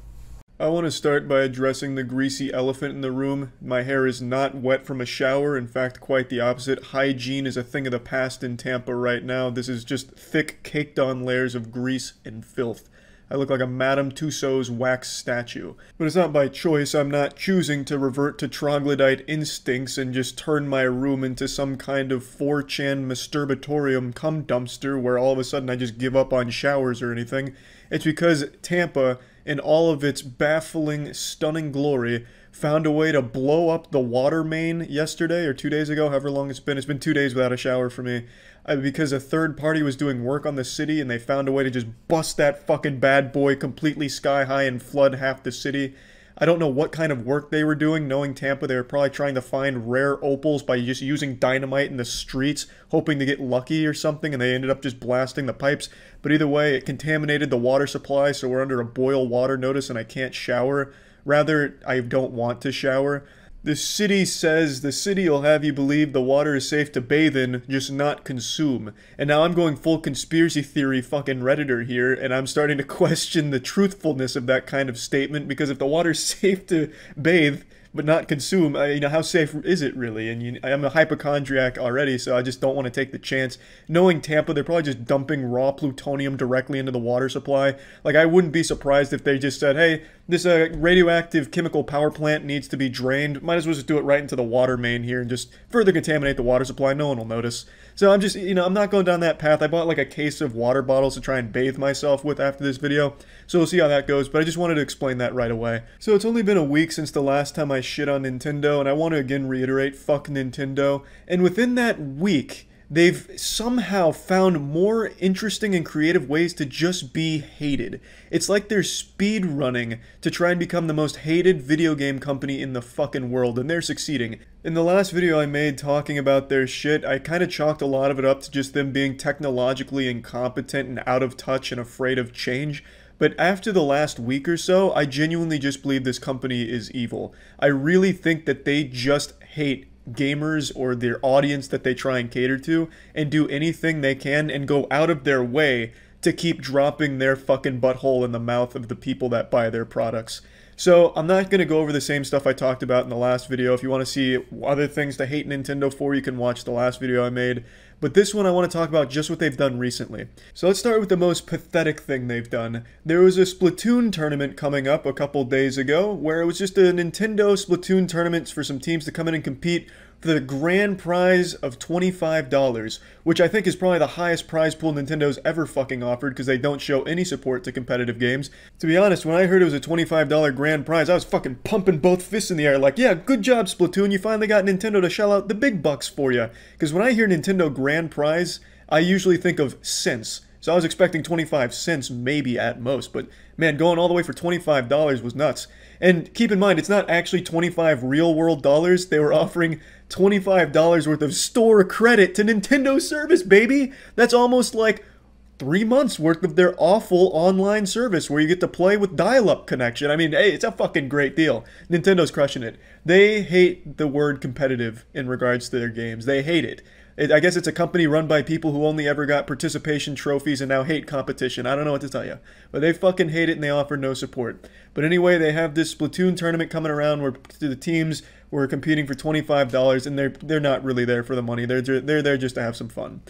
I want to start by addressing the greasy elephant in the room. My hair is not wet from a shower. In fact, quite the opposite. Hygiene is a thing of the past in Tampa right now. This is just thick, caked-on layers of grease and filth. I look like a Madame Tussauds wax statue. But it's not by choice. I'm not choosing to revert to troglodyte instincts and just turn my room into some kind of 4chan masturbatorium cum dumpster where all of a sudden I just give up on showers or anything. It's because Tampa, in all of its baffling, stunning glory, found a way to blow up the water main yesterday or 2 days ago, however long it's been. It's been 2 days without a shower for me. Because a third party was doing work on the city and they found a way to just bust that fucking bad boy completely sky high and flood half the city. I don't know what kind of work they were doing. Knowing Tampa, they were probably trying to find rare opals by just using dynamite in the streets, hoping to get lucky or something, and they ended up just blasting the pipes. But either way, it contaminated the water supply, so we're under a boil water notice and I can't shower. Rather, I don't want to shower. The city says the city will have you believe the water is safe to bathe in, just not consume. And now I'm going full conspiracy theory fucking Redditor here, and I'm starting to question the truthfulness of that kind of statement, because if the water's safe to bathe, but not consume, how safe is it really? And I'm a hypochondriac already, so I just don't want to take the chance. Knowing Tampa, they're probably just dumping raw plutonium directly into the water supply. Like, I wouldn't be surprised if they just said, hey, this radioactive chemical power plant needs to be drained. Might as well just do it right into the water main here and just further contaminate the water supply. No one will notice. So I'm just, I'm not going down that path. I bought like a case of water bottles to try and bathe myself with after this video. So we'll see how that goes, but I just wanted to explain that right away. So it's only been a week since the last time I shit on Nintendo, and I want to again reiterate, fuck Nintendo. And within that week, they've somehow found more interesting and creative ways to just be hated. It's like they're speed running to try and become the most hated video game company in the fucking world, and they're succeeding. In the last video I made talking about their shit, I kind of chalked a lot of it up to just them being technologically incompetent and out of touch and afraid of change. But after the last week or so, I genuinely just believe this company is evil. I really think that they just hate gamers or their audience that they try and cater to, and do anything they can and go out of their way to keep dropping their fucking butthole in the mouth of the people that buy their products. So I'm not going to go over the same stuff I talked about in the last video. If you want to see other things to hate Nintendo for, you can watch the last video I made. But this one I want to talk about just what they've done recently. So let's start with the most pathetic thing they've done. There was a Splatoon tournament coming up a couple days ago, where it was just a Nintendo Splatoon tournament for some teams to come in and compete for the grand prize of $25, which I think is probably the highest prize pool Nintendo's ever fucking offered, because they don't show any support to competitive games. To be honest, when I heard it was a $25 grand prize, I was fucking pumping both fists in the air like, yeah, good job Splatoon, you finally got Nintendo to shell out the big bucks for you. Because when I hear Nintendo grand prize, I usually think of cents. So I was expecting 25 cents maybe at most, but man, going all the way for $25 was nuts. And keep in mind, it's not actually 25 real world dollars. They were offering $25 worth of store credit to Nintendo service, baby! That's almost like 3 months worth of their awful online service where you get to play with dial-up connection. I mean, hey, it's a fucking great deal. Nintendo's crushing it. They hate the word competitive in regards to their games. They hate it. I guess it's a company run by people who only ever got participation trophies and now hate competition. I don't know what to tell you. But they fucking hate it and they offer no support. But anyway, they have this Splatoon tournament coming around where the teams were competing for $25, and they're not really there for the money. They're there just to have some fun.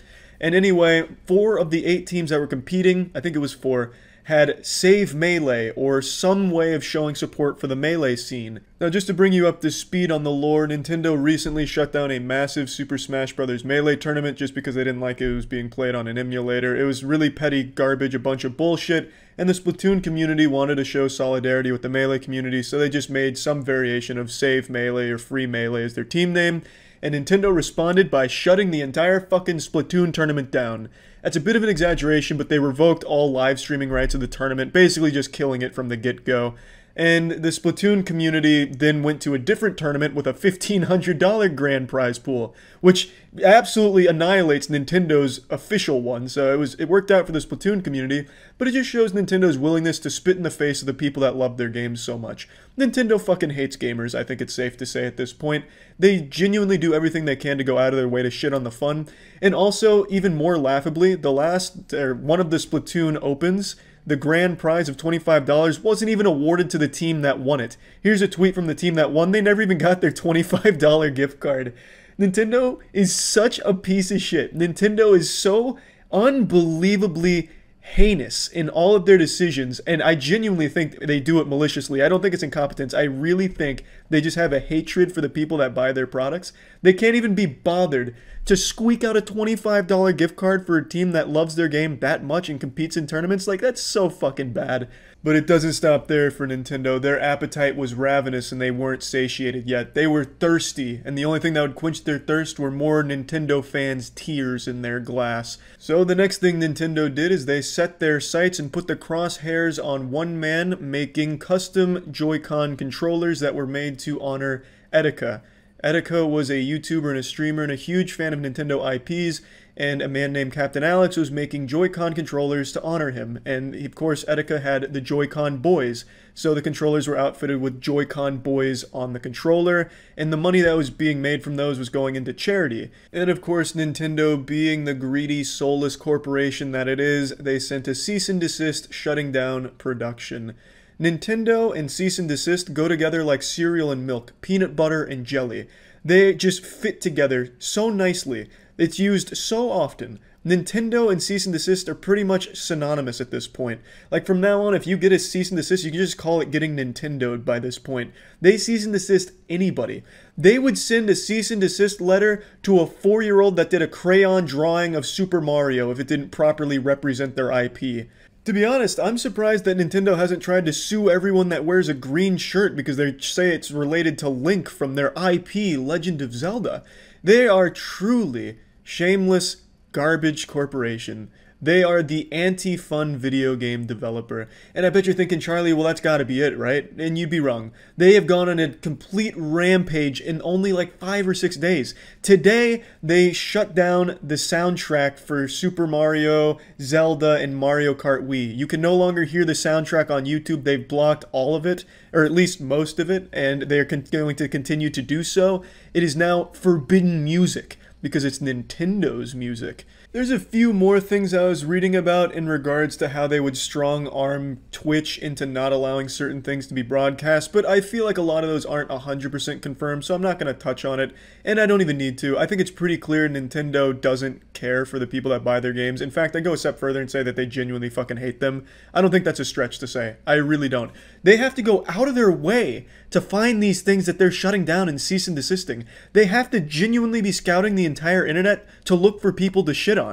And anyway, 4 of the 8 teams that were competing, I think it was 4, had Save Melee, or some way of showing support for the Melee scene. Now, just to bring you up to speed on the lore, Nintendo recently shut down a massive Super Smash Bros. Melee tournament just because they didn't like it was being played on an emulator. It was really petty garbage, a bunch of bullshit, and the Splatoon community wanted to show solidarity with the Melee community, so they just made some variation of Save Melee or Free Melee as their team name, and Nintendo responded by shutting the entire fucking Splatoon tournament down. That's a bit of an exaggeration, but they revoked all live streaming rights of the tournament, basically just killing it from the get-go. And the Splatoon community then went to a different tournament with a $1,500 grand prize pool, which absolutely annihilates Nintendo's official one. So it worked out for the Splatoon community, but it just shows Nintendo's willingness to spit in the face of the people that love their games so much. Nintendo fucking hates gamers, I think it's safe to say at this point. They genuinely do everything they can to go out of their way to shit on the fun. And also, even more laughably, one of the Splatoon Opens, the grand prize of $25 wasn't even awarded to the team that won it. Here's a tweet from the team that won. They never even got their $25 gift card. Nintendo is such a piece of shit. Nintendo is so unbelievably heinous in all of their decisions, and I genuinely think they do it maliciously. I don't think it's incompetence. I really think they just have a hatred for the people that buy their products. They can't even be bothered to squeak out a $25 gift card for a team that loves their game that much and competes in tournaments. Like, that's so fucking bad. But it doesn't stop there for Nintendo. Their appetite was ravenous and they weren't satiated yet. They were thirsty, and the only thing that would quench their thirst were more Nintendo fans' tears in their glass. So the next thing Nintendo did is they set their sights and put the crosshairs on one man, making custom Joy-Con controllers that were made to honor Etika. Etika was a YouTuber and a streamer and a huge fan of Nintendo IPs, and a man named Captain Alex was making Joy-Con controllers to honor him. And of course, Etika had the Joy-Con boys, so the controllers were outfitted with Joy-Con boys on the controller, and the money that was being made from those was going into charity. And of course, Nintendo, being the greedy, soulless corporation that it is, they sent a cease and desist, shutting down production. Nintendo and cease and desist go together like cereal and milk, peanut butter and jelly. They just fit together so nicely. It's used so often. Nintendo and cease and desist are pretty much synonymous at this point. Like, from now on, if you get a cease and desist, you can just call it getting Nintendo'd by this point. They cease and desist anybody. They would send a cease and desist letter to a 4-year-old that did a crayon drawing of Super Mario if it didn't properly represent their IP. To be honest, I'm surprised that Nintendo hasn't tried to sue everyone that wears a green shirt because they say it's related to Link from their IP, Legend of Zelda. They are truly, Shameless garbage corporation. They are the anti-fun video game developer. And I bet you're thinking, Charlie, well, that's gotta be it, right? And you'd be wrong. They have gone on a complete rampage in only like 5 or 6 days. Today, they shut down the soundtrack for Super Mario, Zelda, and Mario Kart Wii. You can no longer hear the soundtrack on YouTube. They've blocked all of it, or at least most of it, and they're going to continue to do so. It is now forbidden music, because it's Nintendo's music. There's a few more things I was reading about in regards to how they would strong-arm Twitch into not allowing certain things to be broadcast, but I feel like a lot of those aren't 100% confirmed, so I'm not going to touch on it, and I don't even need to. I think it's pretty clear Nintendo doesn't care for the people that buy their games. In fact, I go a step further and say that they genuinely fucking hate them. I don't think that's a stretch to say. I really don't. They have to go out of their way to find these things that they're shutting down and cease and desisting. They have to genuinely be scouting the entire internet to look for people to shit on.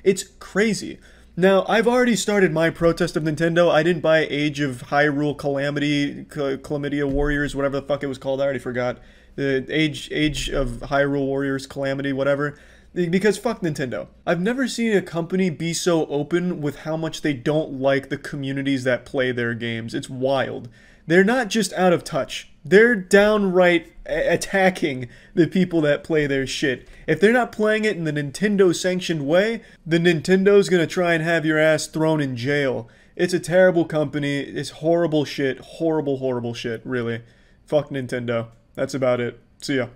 It's crazy. Now, I've already started my protest of Nintendo. I didn't buy Age of Hyrule Calamity, Chlamydia Warriors, whatever the fuck it was called. I already forgot. The Age of Hyrule Warriors Calamity, whatever. Because fuck Nintendo. I've never seen a company be so open with how much they don't like the communities that play their games. It's wild. They're not just out of touch. They're downright attacking the people that play their shit. If they're not playing it in the Nintendo-sanctioned way, then Nintendo's gonna try and have your ass thrown in jail. It's a terrible company. It's horrible shit. Horrible, horrible shit, really. Fuck Nintendo. That's about it. See ya.